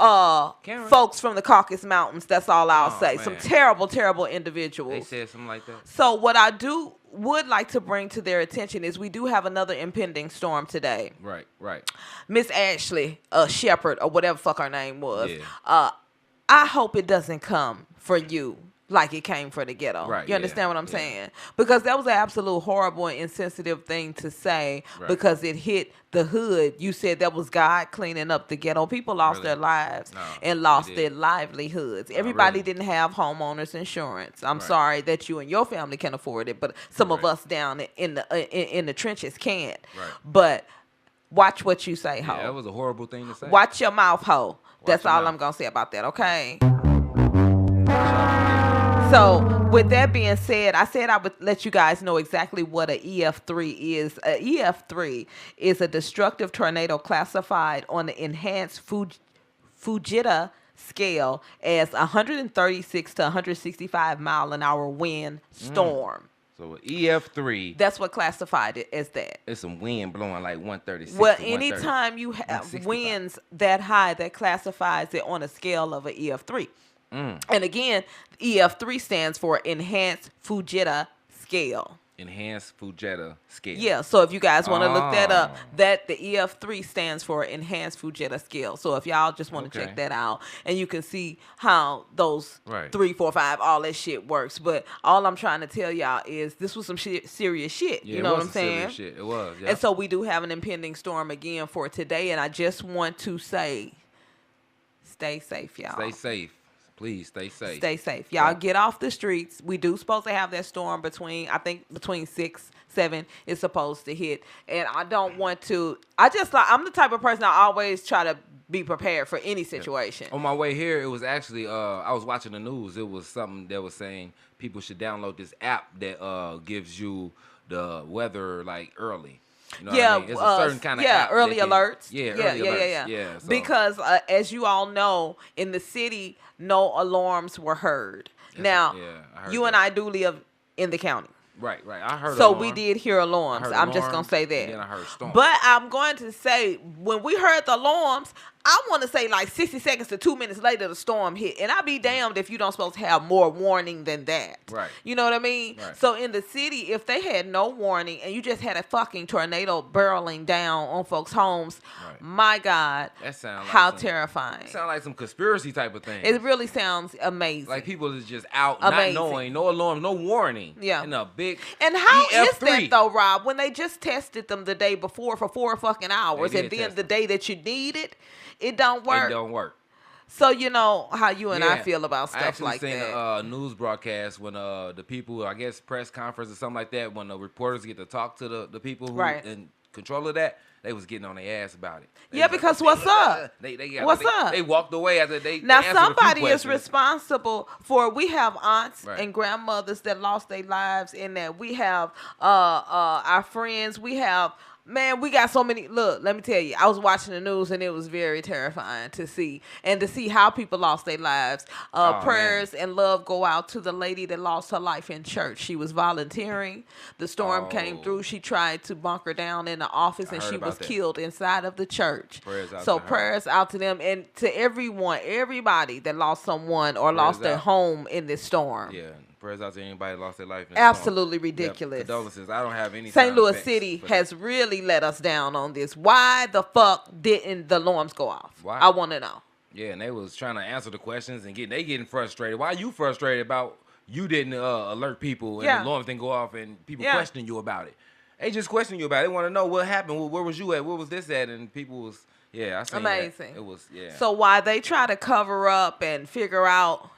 folks from the Caucasus Mountains. That's all I'll say. Man. Some terrible, terrible individuals. They said something like that. So what I would like to bring to their attention is we do have another impending storm today. Right. Miss Ashley Shepherd, or whatever fuck her name was. Yeah. I hope it doesn't come for you like it came for the ghetto. Right, you understand what I'm saying? Because that was an absolute horrible and insensitive thing to say because it hit the hood. You said that was God cleaning up the ghetto. People lost their lives and lost their livelihoods. Everybody didn't have homeowners insurance. I'm sorry that you and your family can afford it, but some of us down in the trenches can't. Right. But watch what you say, ho. Yeah, that was a horrible thing to say. Watch your mouth, ho. That's all I'm going to say about that, okay? So, with that being said, I said I would let you guys know exactly what an EF3 is. A EF3 is a destructive tornado classified on the enhanced Fujita scale as 136 to 165 mile an hour wind storm. So an EF3. That's what classified it as that. It's some wind blowing like 136. Well, anytime you have winds that high, that classifies it on a scale of an EF3. And again, EF3 stands for Enhanced Fujita Scale. Enhanced Fujita scale. Yeah, so if you guys want to look that up, that the EF3 stands for Enhanced Fujita scale. So if y'all just want to check that out, and you can see how those 3, 4, 5, all that shit works. But all I'm trying to tell y'all is this was some serious shit. Yeah, you know what I'm saying? Serious shit. It was. Yeah. And so we do have an impending storm again for today, and I just want to say, stay safe, y'all. Stay safe. Please stay safe. Stay safe. Y'all get off the streets. We do supposed to have that storm between 6, 7 is supposed to hit. And I don't want to, I'm the type of person I always try to be prepared for any situation. On my way here, it was actually, I was watching the news. It was something that was saying people should download this app that gives you the weather like early. You know what I mean? It's a certain kind of app early alerts. Early alerts. Yeah. So. Because as you all know, in the city, no alarms were heard. Now, you and I do live in the county. Right. I heard. So we did hear alarms. I'm just gonna say that. And then I heard storm. But I'm going to say when we heard the alarms, I want to say like 60 seconds to 2 minutes later the storm hit, and I'd be damned if you don't supposed to have more warning than that. Right. You know what I mean? Right. So in the city, if they had no warning and you just had a fucking tornado barreling down on folks' homes, my God, that sounds like how terrifying! It sounds like some conspiracy type of thing. It really sounds amazing. Like people is just out, not knowing, no alarm, no warning. Yeah. In a big. And how EF3. is that though, Rob? When they just tested them the day before for 4 fucking hours, and then the day that you need it, it don't work. It don't work. So you know how you and I feel about stuff like that. I actually seen a news broadcast when the people, I guess press conference or something like that, when the reporters get to talk to the people who in control of that, they was getting on their ass about it. Because what's up? What's up? They walked away after they now they somebody is responsible for. We have aunts and grandmothers that lost their lives in that. We have our friends. We have. Man, we got so many. Look, let me tell you. I was watching the news and it was very terrifying to see how people lost their lives. Prayers and love go out to the lady that lost her life in church. She was volunteering. The storm came through. She tried to bunker down in the office and she was killed inside of the church. Prayers out to them and to everybody that lost someone or lost their home in this storm. Yeah. Prayers out to anybody that lost their life. Absolutely ridiculous. Condolences. I don't have any. St. Louis City has really let us down on this. Why the fuck didn't the alarms go off? Why? I want to know. Yeah, and they was trying to answer the questions and getting frustrated. Why are you frustrated about you didn't alert people and the alarms didn't go off and people questioning you about it? They just question you about it. They want to know what happened. Where was you at? Where was this at? And people was I seen amazing. That. It was So while they try to cover up and figure out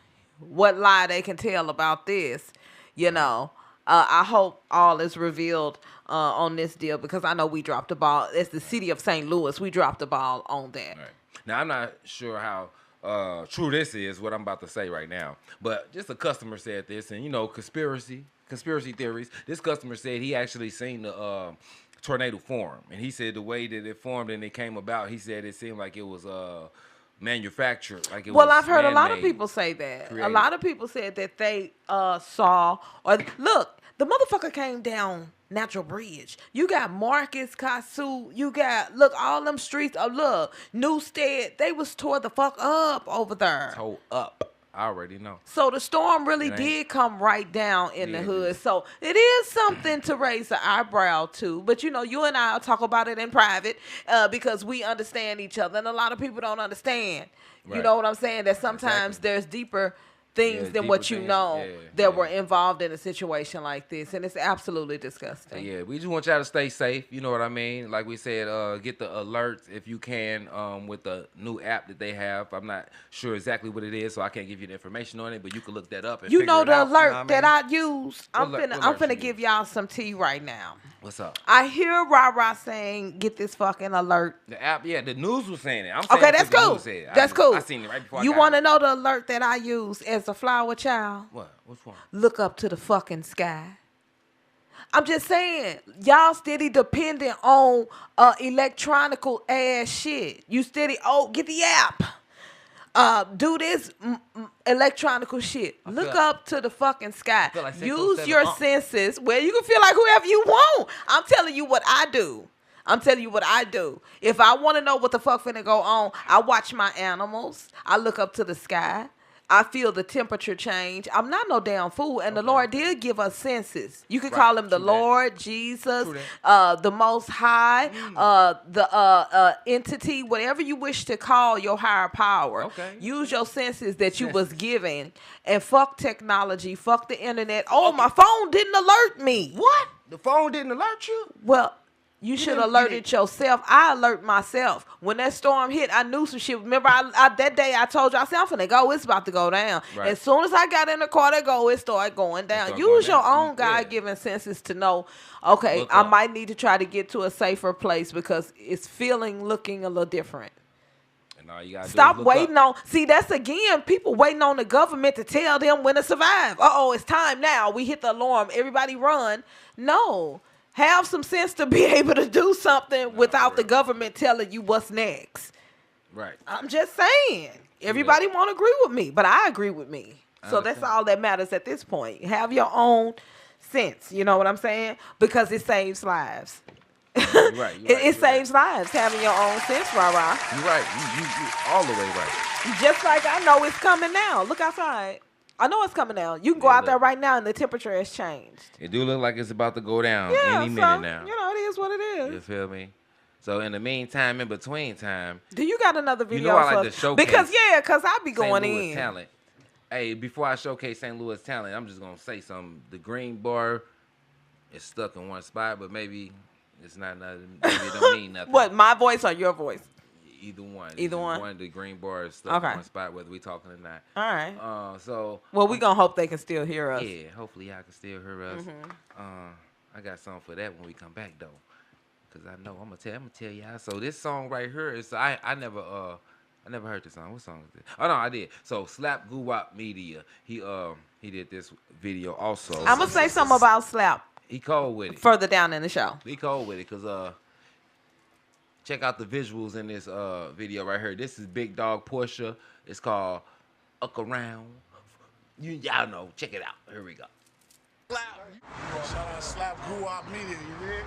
what lie they can tell about this, I hope all is revealed on this deal because I know we dropped the ball. It's the city of St. Louis. We dropped the ball on that. Right. Now, I'm not sure how true this is, what I'm about to say right now, but just a customer said this, and conspiracy theories. This customer said he actually seen the tornado form, and he said the way that it formed and it came about, he said it seemed like it was manufactured, like it was I've heard man-made, a lot of people say that. created. A lot of people said that they saw or look, the motherfucker came down Natural Bridge. You got Marcus, Kasu, you got all them streets. Look, Newstead, they was tore the fuck up over there. Tore up. I already know. So the storm really did come right down in the hood. So it is something to raise the eyebrow to. But you and I will talk about it in private because we understand each other. And a lot of people don't understand. Right. You know what I'm saying? That sometimes there's deeper things than what you know that were involved in a situation like this, and it's absolutely disgusting. Yeah, we just want y'all to stay safe. You know what I mean? Like we said, get the alerts if you can with the new app that they have. I'm not sure exactly what it is, so I can't give you the information on it, but you can look that up and figure it out. The alert that I use. I'm finna give y'all some tea right now. What's up? I hear Rah saying, "Get this fucking alert." The app, the news was saying it. I'm saying okay, that's cool. That's cool. I seen it right before. You want to know the alert that I use as a flower child? What? Which one? Look up to the fucking sky. I'm just saying, y'all steady dependent on electronical ass shit. You steady, get the app. Do this electronical shit. Look up to the fucking sky. Like use your senses where you can feel like whoever you want. I'm telling you what I do. If I want to know what the fuck finna go on, I watch my animals. I look up to the sky. I feel the temperature change. I'm not no damn fool. And the Lord did give us senses. You could call him the Lord, Jesus, the Most High, the entity, whatever you wish to call your higher power. Okay. Use your senses that you was given. And fuck technology. Fuck the internet. Oh, my phone didn't alert me. What? The phone didn't alert you? Well, you should have alerted yourself. I alert myself. When that storm hit, I knew some shit. Remember, I that day I told you, I said, I'm finna go. It's about to go down. Right. As soon as I got in the car to go, it started going down. Use your own God-given senses to know, okay, I might need to try to get to a safer place because it's looking a little different. And all you gotta Stop do is waiting on. See, that's again, people waiting on the government to tell them when to survive. It's time now. We hit the alarm. Everybody run. No. Have some sense to be able to do something without the government telling you what's next. Right. I'm just saying. Everybody won't agree with me, but I agree with me. So that's all that matters at this point. Have your own sense. You know what I'm saying? Because it saves lives. Right. It saves lives having your own sense, rah-rah. You're right. You all the way right. Just like I know it's coming now. Look outside. I know it's coming down. You can go out there right now and the temperature has changed. It do look like it's about to go down any minute now. You know, it is what it is. You feel me? So in the meantime, in between time. Do you got another video? You know I like to showcase. Because I be going St. Louis in. talent. Hey, before I showcase St. Louis talent, I'm just gonna say something. The green bar is stuck in one spot, but maybe it's not nothing. Maybe it don't mean nothing. What, my voice or your voice? Either one. Either one. One of the green bars stuck in one spot, whether we talking or not. All right. Well, we gonna hope they can still hear us. Yeah, hopefully y'all can still hear us. I got something for that when we come back though, cause I know I'm gonna tell y'all. So this song right here is I never heard this song. What song is it? Oh no, I did. So Slap Guwap Media, he did this video also. I'm gonna say something about Slap. He cold with it. Further down in the show. He cold with it, cause check out the visuals in this video right here. This is Big Dog Portia. It's called Up Around. Y'all know. Check it out. Here we go. Shout out Slap Guwap Media, you hear?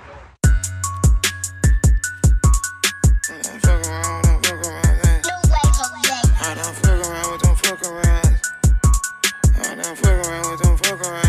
Don't fuck around, don't fuck around. I don't fuck around with, don't fuck around. I don't fuck around with, don't fuck around.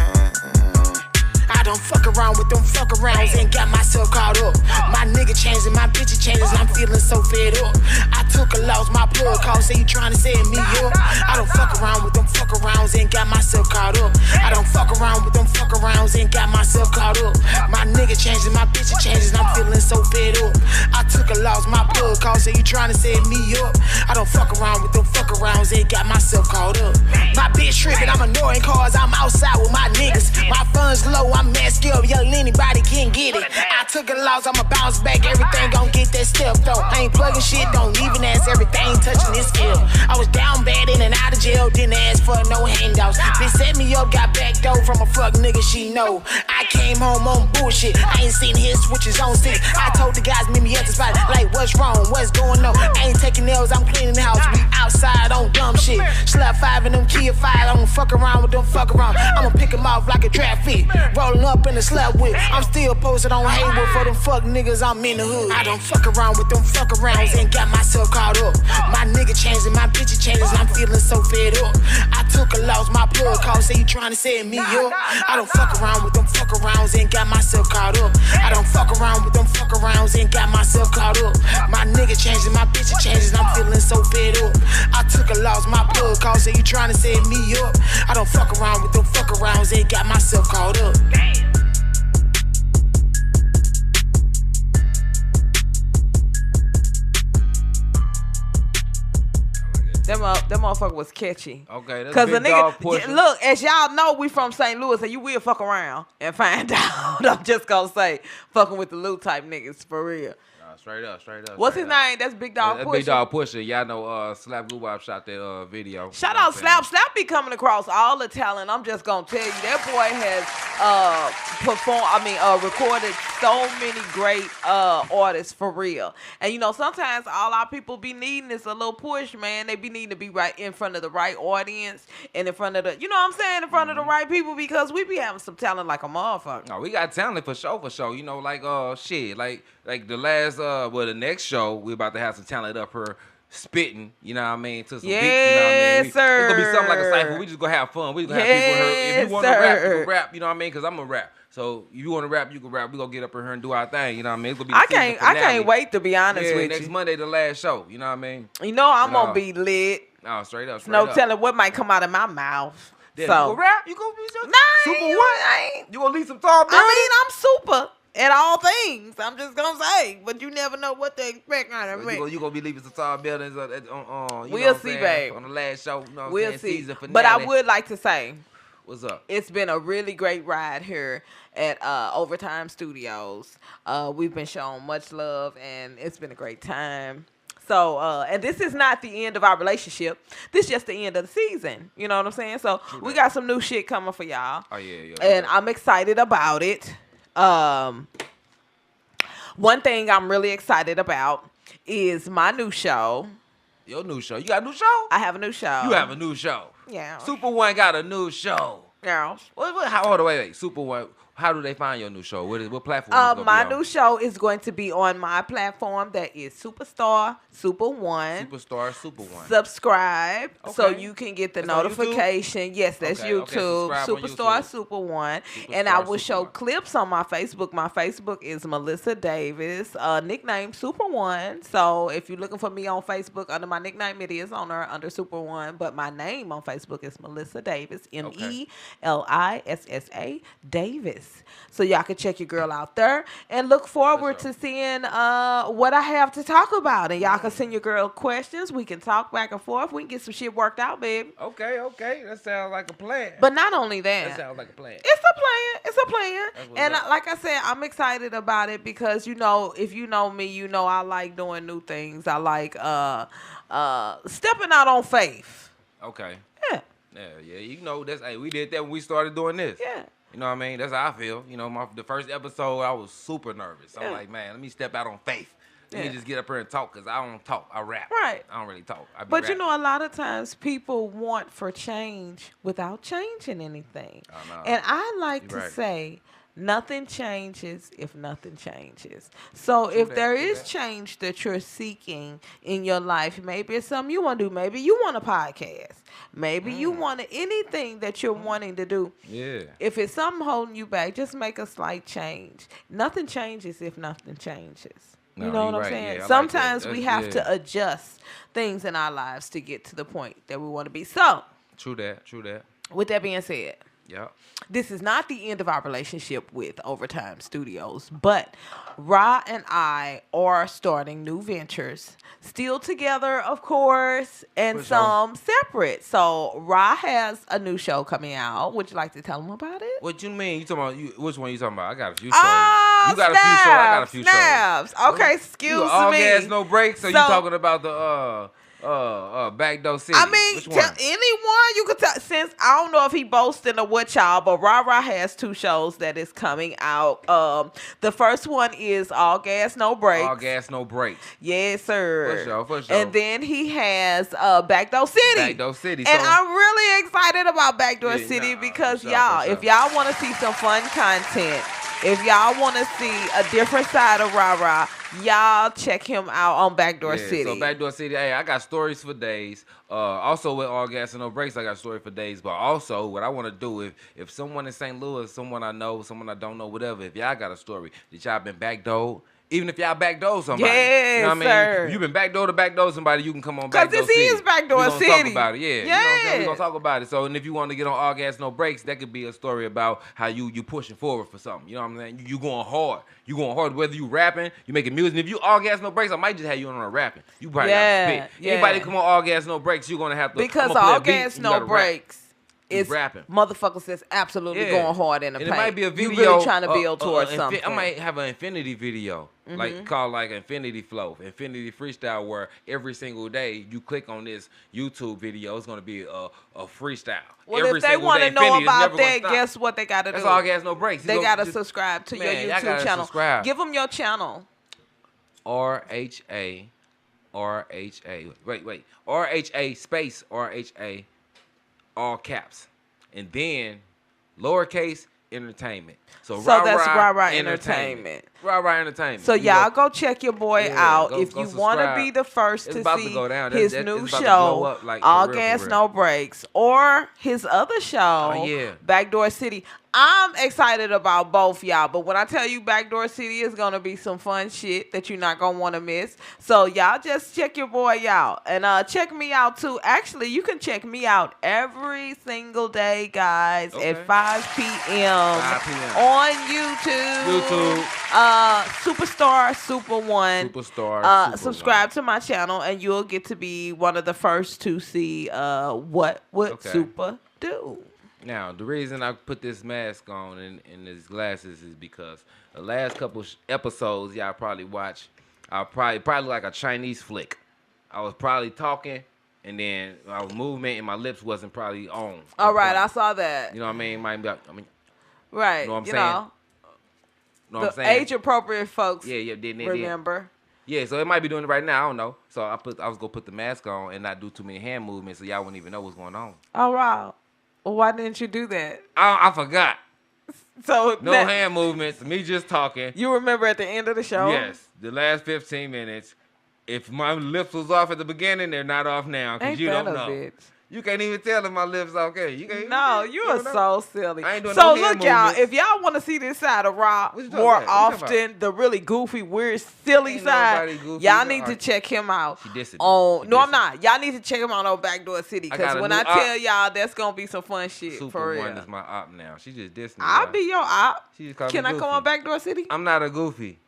I don't fuck around with them fuck arounds and got myself caught up. My nigga changing, my bitch changes, I'm feeling so fed up. I took a loss, my plug call, say you trying to set me up. I don't fuck around with them fuck arounds and got myself caught up. I don't fuck around with them fuck arounds and got myself caught up. My nigga changing, my bitch changes, I'm feeling so fed up. I took a loss, my plug call, say you trying to set me up. I don't fuck around with them fuck arounds and got myself caught up. My bitch tripping, I'm annoying cars, I'm outside with my niggas. My funds low, I'm masked up, young anybody can get it. I took a loss, I'ma bounce back, everything gon' get that step though. I ain't plugging shit, don't even ask, everything touching this scale. I was down bad in and out of jail, didn't ask for no handouts. Bitch set me up, got back door from a fuck nigga she know. I came home on bullshit, I ain't seen his switches on six. I told the guys meet me at the spot, like what's wrong, what's going on? I ain't taking nails, I'm cleaning the house, we outside on dumb shit. Slap 5 and them Kia 5, I don't fuck around with them fuck around. I'ma pick them off like a trap fit, rolling up in the slap whip. I'm still posted on Haywood for them fuck niggas, I'm in the hood. I don't fuck around with them fuck arounds and got myself caught up. My nigga changing, my bitch changes, I'm feeling so fed up. I took a loss, my plug call, say you trying to set me up. I don't fuck around with them fuck arounds and got myself caught up. I don't fuck around with them fuck arounds and got myself caught up. My nigga changing, my bitch changes, I'm feeling so fed up. I took a loss, my plug call, say you trying to set me up. I don't fuck around with them fuck arounds and got myself caught up. That motherfucker was catchy. Okay, that's Cause Big the Dog nigga, Portia. look, as y'all know, we from St. Louis, and you will fuck around and find out. I'm just gonna say, fucking with the loot type niggas for real. Straight up. What's his name? That's Big Dog Portia. Big Dog Portia. Y'all know Slap Guwap shot that video. Shout out Slap. Slap be coming across all the talent. I'm just gonna tell you, that boy has recorded so many great artists for real. And you know, sometimes all our people be needing is a little push, man. They be needing to be right in front of the right audience and in front of the, you know what I'm saying, in front of the right people, because we be having some talent like a motherfucker. No, we got talent for sure. You know, like the last the next show we about to have some talent up here spitting, you know what I mean, to some yes, beats, you know what I mean? Sir. It's gonna be something like a cypher. We just gonna have fun. We just gonna have people here. If you wanna rap, you can rap, you know what I mean? Because I'm gonna rap. So if you wanna rap, you can rap. We gonna get up in here and do our thing, you know what I mean? It's gonna be the season finale. I can't wait to be honest with next you. Monday, the last show, you know what I mean? You know I'm gonna be lit. Oh, straight up, straight No up. telling what might come out of my mouth. Yeah, so you gonna rap? You gonna be nah, super what? I ain't. You gonna leave some tall buildings? I mean, I'm super at all things. I'm just gonna say, but you never know what to expect out of me. You gonna be leaving some tall buildings on you know we'll what see, I'm saying, babe. on the last show. You know what We'll I'm saying? see. Season finale. But I would like to say, what's up? it's been a really great ride here at Overtime Studios. We've been shown much love, and it's been a great time. So, and this is not the end of our relationship. This is just the end of the season. You know what I'm saying? So, we got some new shit coming for y'all. Oh, yeah. And I'm excited about it. One thing I'm really excited about is my new show. Your new show. You got a new show? I have a new show. You have a new show. Yeah. Super One got a new show. Yeah. Hold on, wait. Super One. How do they find your new show? What platform is it gonna my be on? new show is going to be on my platform that is Superstar Super One. Superstar Super One. Subscribe so Okay. you can get the That's on notification. Yes, that's Okay, YouTube. subscribe on Superstar YouTube. Super One. Superstar And I will Super show One. clips on my Facebook. My Facebook is Melissa Davis, nickname Super One. So if you're looking for me on Facebook under my nickname, it is on there under Super One. But my name on Facebook is Melissa Davis, Melissa Davis. So y'all can check your girl out there and look forward to seeing what I have to talk about. And y'all can send your girl questions. We can talk back and forth. We can get some shit worked out, baby. Okay. That sounds like a plan. But not only That that, sounds like a plan. it's a plan. It's a plan. That's what's And up. like I said, I'm excited about it because, you know, if you know me, you know I like doing new things. I like stepping out on faith. Okay. Yeah. Yeah. You know, we did that when we started doing this. Yeah. You know what I mean? That's how I feel. You know, the first episode, I was super nervous. I'm like, man, let me step out on faith. Let me just get up here and talk, because I don't talk. I rap. Right. I don't really talk. I be But you rapping. know, a lot of times people want for change without changing anything. I know. And I like You're to right. say, nothing changes if nothing changes. So if that, there true is that. change that you're seeking in your life, maybe it's something you want to do. Maybe you want a podcast. Maybe you want anything that you're wanting to do. Yeah. If it's something holding you back, just make a slight change. Nothing changes if nothing changes. No, You know you're what I'm right. saying? Yeah, I like that. Sometimes we That's- have to adjust things in our lives to get to the point that we want to be. So, True that. with that being said, Yeah. this is not the end of our relationship with Overtime Studios, but Ra and I are starting new ventures. Still together, of course, and For sure. some separate. So Ra has a new show coming out. Would you like to tell them about it? What you mean? You talking about which one you talking about? I got a few shows. Oh, You got a few shows. I got a few snaps. shows. Okay, excuse You all me. gas, no brakes. So you So- talking about the Backdoor City? I mean, which tell one? anyone you could tell. Since I don't know if he boasting or what, y'all, but Ra has two shows that is coming out. The first one is All Gas No Brakes. All gas, no brakes. Yes, sir. For sure. And then he has Backdoor City. Backdoor City. And so, I'm really excited about Backdoor Yeah, City nah, because for sure, y'all, for sure. if y'all want to see some fun content, if y'all want to see a different side of Ra, y'all check him out on Backdoor City. So Backdoor City, hey, I got stories for days. Also with All Gas and No Brakes, I got story for days. But also, what I want to do, if someone in St. Louis, someone I know, someone I don't know, whatever, if y'all got a story that y'all been backdoored, even if y'all backdoor somebody, Yes, you know what I mean? sir. If you been backdoor to backdoor somebody, you can come on 'Cause Backdoor this City. is Backdoor We gonna City. talk about it, yeah. You know what I'm saying? We Yeah. gonna talk about it. So, and if you want to get on All Gas No Brakes, that could be a story about how you pushing forward for something. You know what I'm saying? You going hard. You going hard. Whether you rapping, you making music. If you All Gas No Brakes, I might just have you on a rapping. You probably Yeah, got to spit. yeah. Anybody come on All Gas No Brakes, you're gonna have to. Because I'ma play a All beat Gas and you No gotta rap. Breaks You is rapping. motherfuckers that's absolutely Yeah. going hard in the And paint. it might be a video. You really trying to build towards something. I might have an infinity video, called like Infinity Flow, Infinity Freestyle, where every single day you click on this YouTube video, it's gonna be a freestyle. Well, every if they single want day, to know Infinity is about never gonna that, stop. guess what they got to do? That's All Gas No Brakes. They got to subscribe to your Man, y'all YouTube gotta channel. subscribe. Give them your channel. RHA. Wait. RHA space RHA, all caps, and then lowercase Entertainment. So that's Rah Entertainment. Rah Entertainment. So y'all go check your boy out. If you want to be the first to see his new show, All Gas No Breaks, or his other show, Backdoor City. I'm excited about both, y'all. But when I tell you Backdoor City is going to be some fun shit that you're not going to want to miss. So y'all just check your boy out. And check me out, too. Actually, you can check me out every single day, guys, at 5 p.m. on YouTube. Superstar Super One. Subscribe to my channel, and you'll get to be one of the first to see what would Super do. Now, the reason I put this mask on and these glasses is because the last couple episodes y'all probably watch, I probably like a Chinese flick. I was probably talking, and then my movement and my lips wasn't probably on. All right, I saw that. You know what I mean? Right. You know what I'm saying? The age-appropriate folks didn't remember. Yeah, so it might be doing it right now. I don't know. So I was going to put the mask on and not do too many hand movements so y'all wouldn't even know what's going on. Oh, wow. Well, why didn't you do that? I forgot. So no hand movements, me just talking. You remember at the end of the show? Yes, the last 15 minutes. If my lips was off at the beginning, they're not off now because you don't know. Bitch. You can't even tell if my lips okay. You can't. No, you are so silly. I ain't doing so look, y'all. If y'all want to see this side of Rah more often, the really goofy, weird, silly side, y'all need to check him out. No, I'm not. Y'all need to check him out on Backdoor City because when I tell y'all, that's gonna be some fun shit for real. Super One is my op now. She just dissed me. I'll be your op. Can I come on Backdoor City? I'm not a goofy.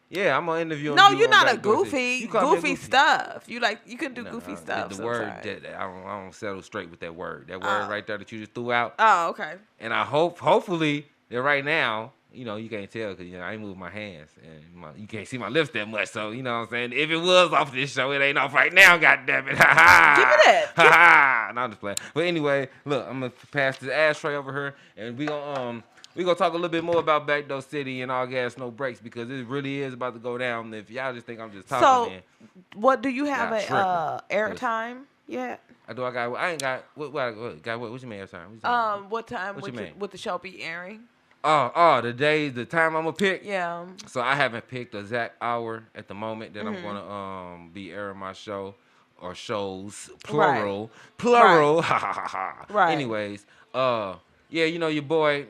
Yeah, I'm gonna interview him. No, you're not a goofy. Goofy stuff. You can do goofy stuff. The word that I don't settle straight with that word. That word right there that you just threw out. Oh, okay. And I hopefully that right now, you can't tell because I ain't move my hands and you can't see my lips that much. So you know what I'm saying. If it was off this show, it ain't off right now. God damn it! Ha ha! Give me that. Ha ha! No, I'm just playing. But anyway, look, I'm gonna pass the ashtray over here, and we gonna talk a little bit more about Backdoor City and All Gas No Breaks because it really is about to go down. If y'all just think I'm just talking, what do you have airtime yet? I ain't got. What you mean airtime? What time would the show be airing? The time I'm gonna pick. Yeah. So I haven't picked the exact hour at the moment that I'm gonna be airing my show or shows plural. Ha ha ha. Right. Anyways, your boy.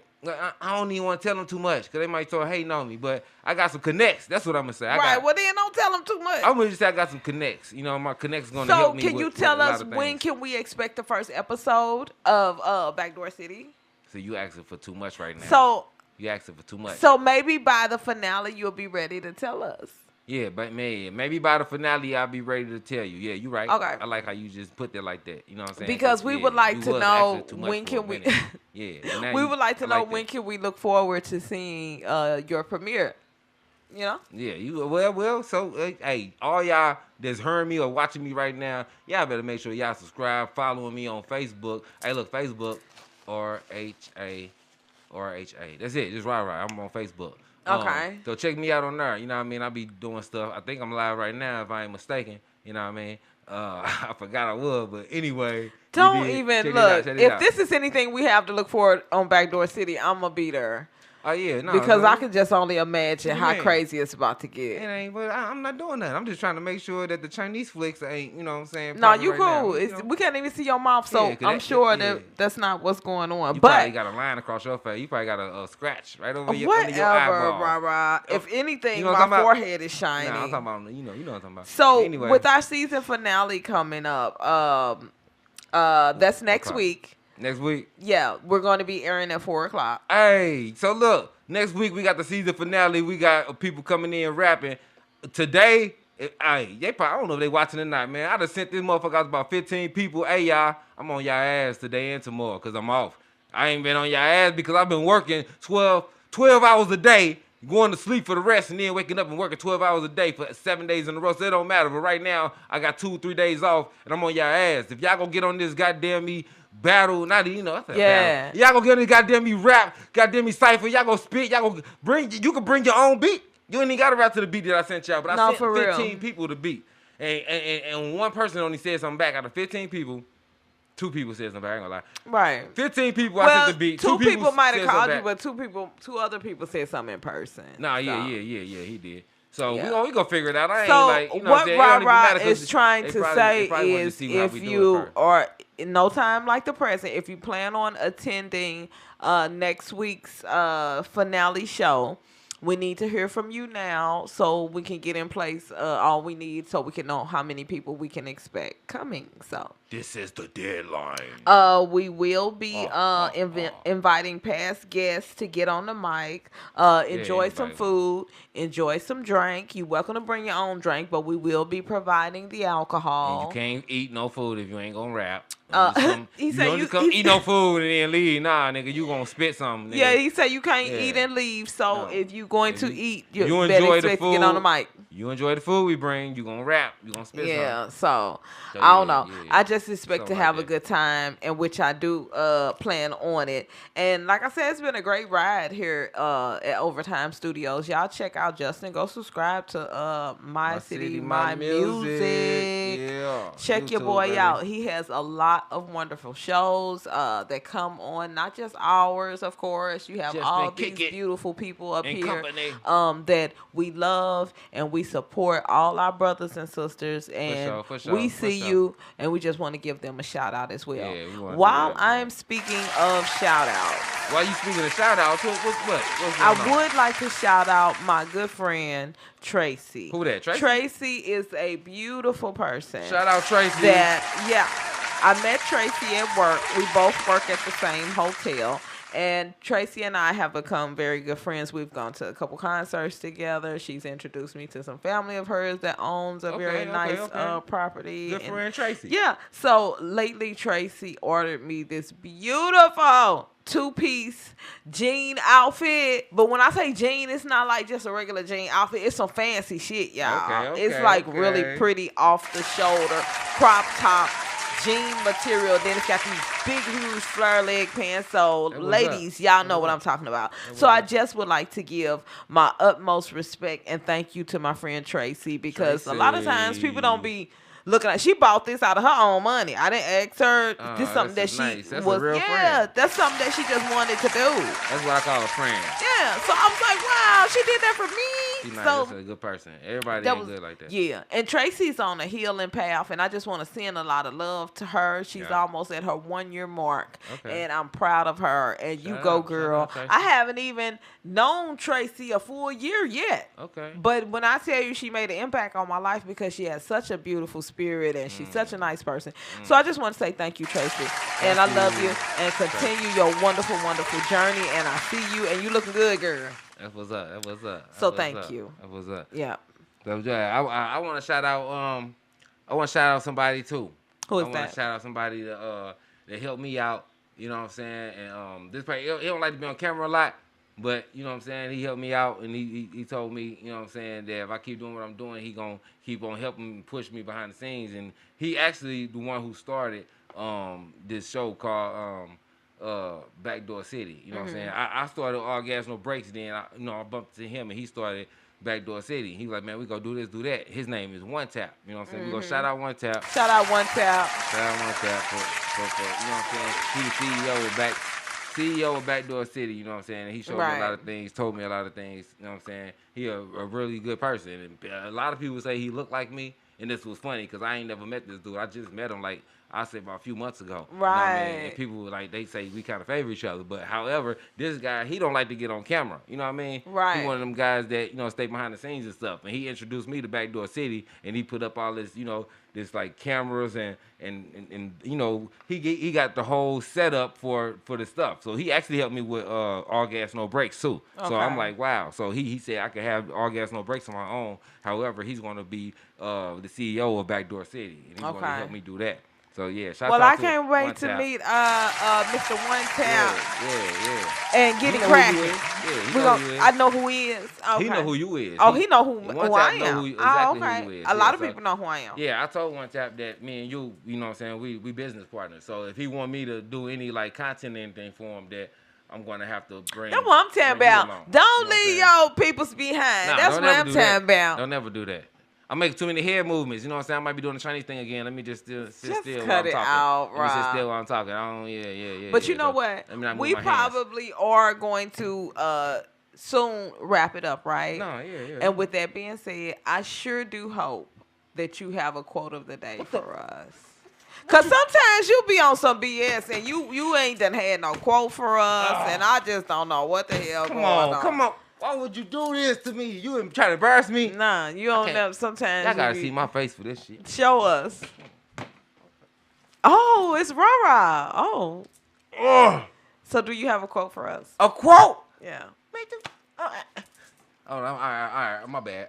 I don't even want to tell them too much because they might start hating on me. But I got some connects. That's what I'm gonna say. Well then don't tell them too much. I'm gonna just say I got some connects. My connects gonna help me. So can you tell us when can we expect the first episode of Backdoor City? So you asking for too much right now. So you asking for too much. So maybe by the finale you'll be ready to tell us. Yeah, but maybe by the finale I'll be ready to tell you. Yeah, you're right. Okay. I like how you just put that like that. You know what I'm saying? Because we would like to know when can we. Yeah. We would like to know when can we look forward to seeing your premiere. You know? Yeah. You So hey, all y'all that's hearing me or watching me right now, y'all better make sure y'all subscribe, following me on Facebook. Hey, look, Facebook RHA. That's it. Just right. I'm on Facebook. Okay. So check me out on there. You know what I mean? I'll be doing stuff. I think I'm live right now if I ain't mistaken. You know what I mean? I forgot I would, but anyway. Don't even look. If this is anything we have to look for on Backdoor City, I'm going to be there. Oh, yeah. No, because I can just only imagine how crazy it's about to get. It ain't, but I'm not doing that. I'm just trying to make sure that the Chinese flicks ain't, you know what I'm saying? No, you cool. We can't even see your mouth, so I'm sure that's not what's going on. You probably got a line across your face. You probably got a scratch right over under your eyeball. Rah. If anything, my forehead is shiny. Nah, I'm talking about, you know what I'm talking about. So, anyway. With our season finale coming up, that's next week. Next week? Yeah, we're going to be airing at 4 o'clock. Hey, so look, next week we got the season finale. We got people coming in rapping. Today, they probably, I don't know if they watching or not, man. I done sent this motherfucker out about 15 people. Hey, y'all, I'm on y'all ass today and tomorrow because I'm off. I ain't been on y'all ass because I've been working 12 hours a day, going to sleep for the rest, and then waking up and working 12 hours a day for 7 days in a row. So it don't matter. But right now, I got 2-3 days off, and I'm on y'all ass. If y'all gonna get on this goddamn battle, not battle. Y'all gonna get on this goddamn rap, goddamn cypher. Y'all gonna spit. Y'all gonna you can bring your own beat. You ain't even gotta rap to the beat that I sent y'all. But I sent 15 people the beat, and one person only said something back out of 15 people. 2 people said something. I ain't gonna lie. Right. 15 people I sent the beat. 2 people might have said called something you, back. but 2 other people said something in person. Nah, so. yeah, he did. So Yeah. we gonna figure it out. I ain't So like, you know what Ra is is trying to say is, if you are in no time like the present, if you plan on attending next week's finale show, we need to hear from you now so we can get in place all we need so we can know how many people we can expect coming. So this is the deadline. We will be inviting past guests to get on the mic, enjoy some food, enjoy some drink. You're welcome to bring your own drink, but we will be providing the alcohol. And you can't eat no food if you ain't gonna rap. He said you come eat no food and then leave. Nah, nigga, you gonna spit something. Nigga. Yeah, he said you can't eat and leave. So if you're going to eat, you better enjoy the expect food. to get on the mic. You enjoy the food we bring, you gonna rap, you gonna spit something. Yeah, so I don't know. Yeah. I just expect to Something have like a good time, in which I do plan on it. And like I said, it's been a great ride here at Overtime Studios. Y'all check out Justin. Go subscribe to My City, My Music. Yeah. Check YouTube, your boy baby. out. He has a lot of wonderful shows that come on, not just ours, of course. You have Just all been these kick it beautiful people up in here company. that we love, and we support all our brothers and sisters, and for sure, we for see sure. you, and we just want to give them a shout out as well. Yeah, we wanna do While that, I'm speaking of shout outs, While you speaking of shout outs, what's going I on? would like to shout out my good friend Tracy. Who that, Tracy? Tracy is a beautiful person. Shout out Tracy. I met Tracy at work. We both work at the same hotel. And Tracy and I have become very good friends. We've gone to a couple concerts together. She's introduced me to some family of hers that owns a very nice property. Good friend Tracy. Yeah. So lately, Tracy ordered me this beautiful 2-piece jean outfit. But when I say jean, it's not like just a regular jean outfit. It's some fancy shit, y'all. It's like really pretty off the shoulder, crop top, jean material. Then it's got these big, huge flare leg pants. So ladies, y'all know what I'm talking about. So I just would like to give my utmost respect and thank you to my friend Tracy, because a lot of times people don't be looking at. She bought this out of her own money. I didn't ask her. This is something that she was. Yeah, that's something that she just wanted to do. That's what I call a friend. Yeah. So I was like, wow, she did that for me. She's nice. So That's a good person. Everybody ain't good like that. yeah. And Tracy's on a healing path, and I just want to send a lot of love to her. She's almost at her 1-year mark, and I'm proud of her. And you go, girl. I haven't even known Tracy a full year yet. Okay. But when I tell you she made an impact on my life, because she has such a beautiful spirit and she's such a nice person. So I just want to say thank you, Tracy. And I love you, and continue your wonderful, wonderful journey. And I see you, and you looking good, girl. That's what's up. That was up. So thank you. That was up. Yeah. So yeah, I want to shout out. I want to shout out somebody too. Who is I want that? to shout out somebody that helped me out. You know what I'm saying? And this person, he don't like to be on camera a lot, but you know what I'm saying. He helped me out, and he told me, you know what I'm saying, that if I keep doing what I'm doing, he gonna keep on helping push me behind the scenes. And he actually the one who started this show called Backdoor City. You know what I'm saying? I started All Gas No Brakes. Then I bumped into him, and he started Backdoor City. He was like, man, we gonna do this, do that. His name is One Tap. You know what I'm saying? We gonna shout out One Tap. Shout out One Tap. Shout out One Tap for you know what I'm saying? He the CEO of Backdoor City. You know what I'm saying? And he showed me a lot of things, told me a lot of things. You know what I'm saying? He a really good person. And a lot of people say he looked like me, and this was funny because I ain't never met this dude. I just met him like I said about a few months ago. Right. You know what I mean? And people like they say we kind of favor each other, but however, this guy he don't like to get on camera. You know what I mean? Right. He one of them guys that stay behind the scenes and stuff. And he introduced me to Backdoor City, and he put up all this this like cameras and he got the whole setup for the stuff. So he actually helped me with All Gas No Brakes too. Okay. So I'm like, wow. So he said I could have All Gas No Brakes on my own. However, he's going to be the CEO of Backdoor City, and he's going to help me do that. So yeah, shout out to I can't wait to meet Mr. One Tap. Yeah. And get it cracking. Yeah, I know who he is. Okay. He know who you is. Oh, he know who I am. Know exactly okay. who you is. A lot of people know who I am. Yeah, I told One Tap that me and you know what I'm saying, we business partners. So if he want me to do any like content or anything for him, that I'm gonna have to bring. That's what I'm talking about. Don't leave your peoples behind. That's what I'm talking about. Don't never do that. I'm making too many head movements. You know what I'm saying? I might be doing the Chinese thing again. Let me just sit still while I'm cut it talking. out, Let me sit Rob. still while I'm talking. I don't, yeah. But you know So, what? let me not move We my hands. probably are going to soon wrap it up, right? No, yeah. And with that being said, I sure do hope that you have a quote of the day for us. Cause sometimes you be on some BS and you ain't done had no quote for us, and I just don't know what the hell Come going on. Come on. Why would you do this to me? You been trying to embarrass me? Nah, you don't know. Sometimes Y'all gotta you see my face for this shit. show us. Oh, it's Rara. Oh. Ugh. So do you have a quote for us? A quote? Yeah. Oh, all right. My bad.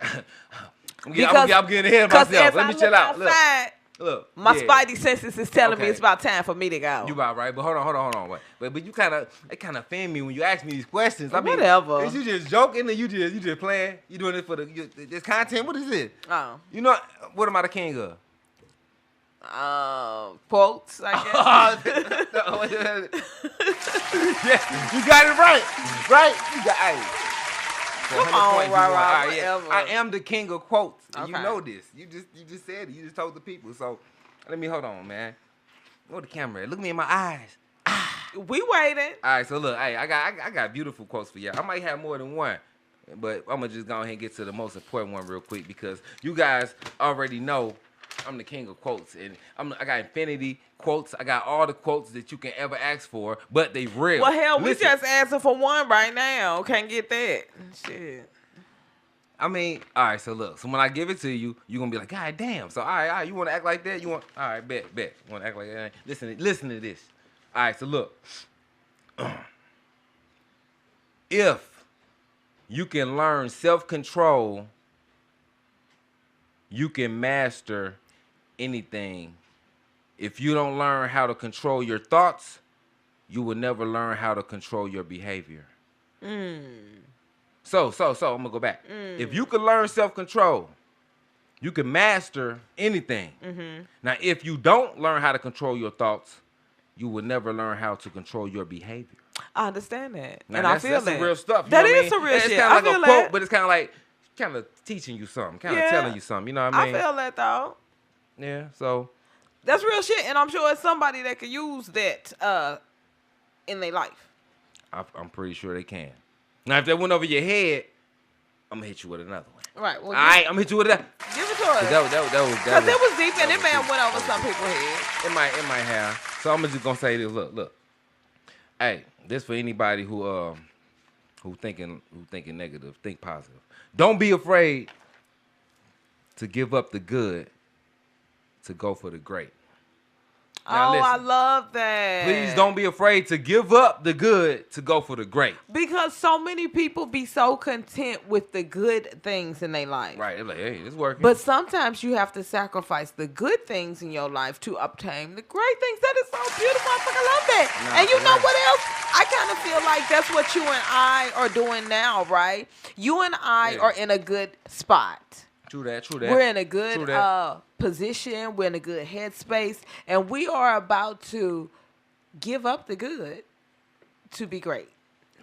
I'm Because- getting ahead of Cause myself. as Let I me look chill out. outside, Look. my yeah. spidey senses is telling me Okay. it's about time for me to go. You about right, but hold on. Wait. But you it kind of offend me when you ask me these questions. I mean, Whatever. Is you just joking or you just playing? You doing it for this content? What is it? Oh. You know what am I the king of? Quotes, I guess. Yeah, you got it right. You got. Hey. Come 100 on, points, you Rara, won. All right, yeah. whatever. I am the king of quotes. And you Okay. know this. You just said it. You just told the people. So let me hold on, man. Where the camera at? Look me in my eyes. We waiting. All right, so look, hey, I got beautiful quotes for y'all. I might have more than one, but I'm gonna just go ahead and get to the most important one real quick because you guys already know I'm the king of quotes, and I got infinity quotes. I got all the quotes that you can ever ask for, but they real. Well, hell, we Listen, just asking for one right now. Can't get that. Shit. I mean, all right. So look, so when I give it to you, you gonna be like, God damn. So all right, you want to act like that? All right, bet. You want to act like that? Listen to this. All right, so look. If you can learn self-control, you can master anything. If you don't learn how to control your thoughts, you will never learn how to control your behavior. So I'm gonna go back. If you can learn self-control, you can master anything. Now, if you don't learn how to control your thoughts, you will never learn how to control your behavior. I understand that. Now, and that's, I feel that's that. some real stuff. You That know what I is mean? some real It's shit. kind I of like feel a quote, that. but it's kind of teaching you something, kind of Yeah. telling you something. You know what I mean? I feel that, though. Yeah, so That's real shit, and I'm sure it's somebody that could use that in their life. I'm pretty sure they can. Now, if that went over your head, I'm gonna hit you with another one. Right. Well, All right, I'm gonna hit you with that. give it to us. Because Because it was deep, and it may have went over some people's head. It might have. So I'm just gonna say this. Look. Hey, this for anybody who thinking negative, think positive. Don't be afraid to give up the good to go for the great. Now, I listen. love that. Please don't be afraid to give up the good to go for the great. Because so many people be so content with the good things in their life. Right? They're like, hey, it's working. But sometimes you have to sacrifice the good things in your life to obtain the great things. That is so beautiful. I fucking love that. Nah, and you know right. what else? I kind of feel like that's what you and I are doing now, right? You and I Yeah. are in a good spot. True that. We're in a good True that. position. We're in a good headspace. And we are about to give up the good to be great.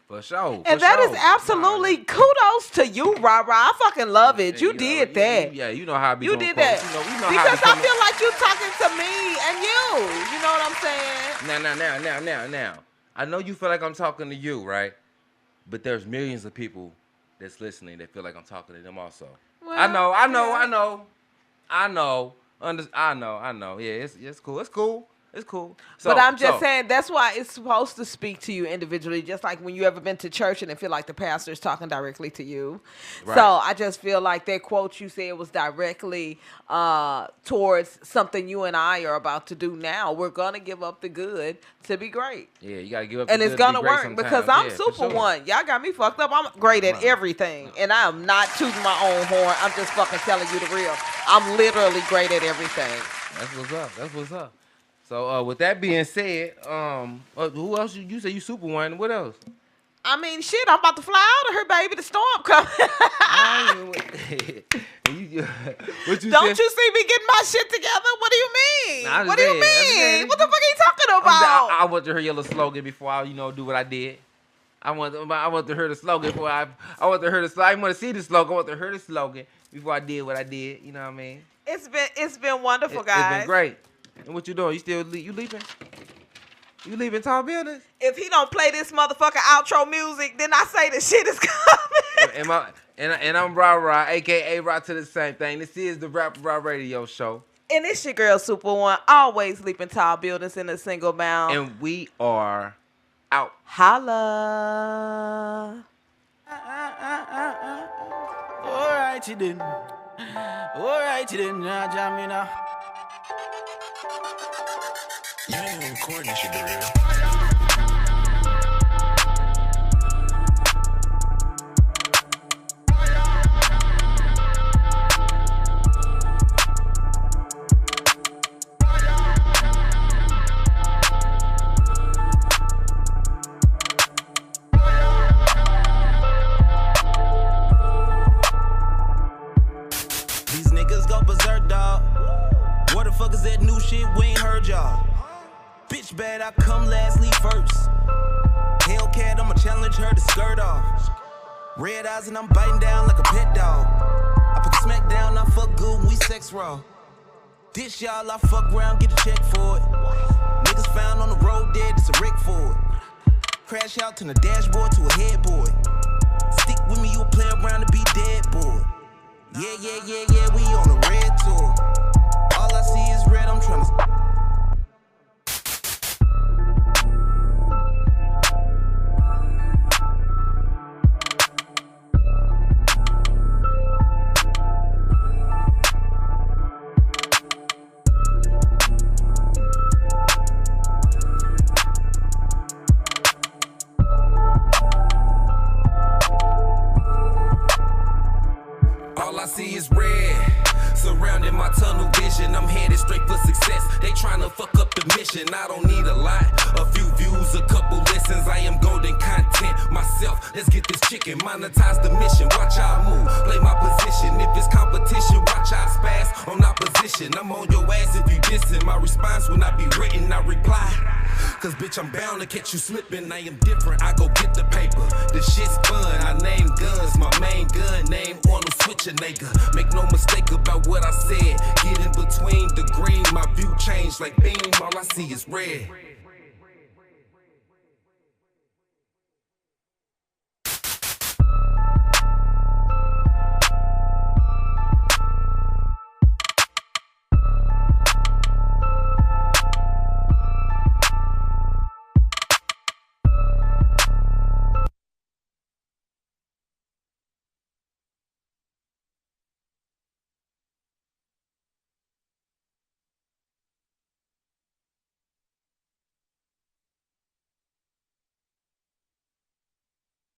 For sure. And that is absolutely kudos to you, Rara. I fucking love it. You did that. Yeah, you know how I be You doing did quotes. that. You know Because how I feel like you talking to me and you. You know what I'm saying? Now. I know you feel like I'm talking to you, right? But there's millions of people that's listening that feel like I'm talking to them also. Well, I know. yeah. Yeah, it's cool. So, But I'm just saying that's why it's supposed to speak to you individually, just like when you ever been to church and it feel like the pastor is talking directly to you. Right. So I just feel like that quote you said was directly towards something you and I are about to do now. We're gonna give up the good to be great. Yeah, you gotta give up. And the it's good to gonna be great work sometimes. because I'm Yeah, for super sure. one. Y'all got me fucked up. I'm great at everything. And I am not tooting my own horn. I'm just fucking telling you the real. I'm literally great at everything. That's what's up. So with that being said, who else? You say you super one. What else? I mean, shit, I'm about to fly out of here, baby. The storm coming. What you Don't said? you see me getting my shit together? What do you mean? Nah, I'm What just do you saying, mean? What the fuck are you talking about? I want to hear your little slogan before I, do what I did. I want to hear the slogan before I want to hear the slogan. I want to see the slogan. I want to hear the slogan before I did what I did. You know what I mean? It's been wonderful, guys. It's been great. And what you doing? You leaving? You leaving tall buildings? If he don't play this motherfucking outro music, then I say the shit is coming. And I'm Ra, aka Ra to the same thing. This is the Rap Raw Radio Show. And it's your girl Super One, always leaping tall buildings in a single bound. And we are out. Holla. Alright, you did. Alright, you did. Now, jam me now. You ain't even recording this shit, dude. These niggas go berserk, dog. What the fuck is that new shit? We ain't heard y'all. Bitch bad, I come last, leave first. Hellcat, I'ma challenge her to skirt off. Red eyes and I'm biting down like a pet dog. I put the smack down, I fuck good when we sex raw. This y'all, I fuck around, get a check for it. Niggas found on the road dead, it's a wreck for it. Crash out, turn the dashboard to a headboard. Stick with me, you'll play around and be dead, boy. Yeah, we on the red tour. All I see is red, I'm tryna. All I see is red, surrounding my tunnel vision. I'm headed straight for success. They tryna fuck up the mission. I don't need a lot, a few views, a couple listens. I am golden content myself. Let's get this chicken, monetize the mission. Watch how I move, play my position. If it's competition, watch how I spaz on opposition. I'm on your ass if you dissing. My response will not be written, I reply. Cause bitch, I'm bound to catch you slipping. I am different, I go get the paper. The shit's fun, I name guns. My main gun name on them, switch a nigga. Make no mistake about what I said. Get in between the green, my view changed like beam. All I see is red.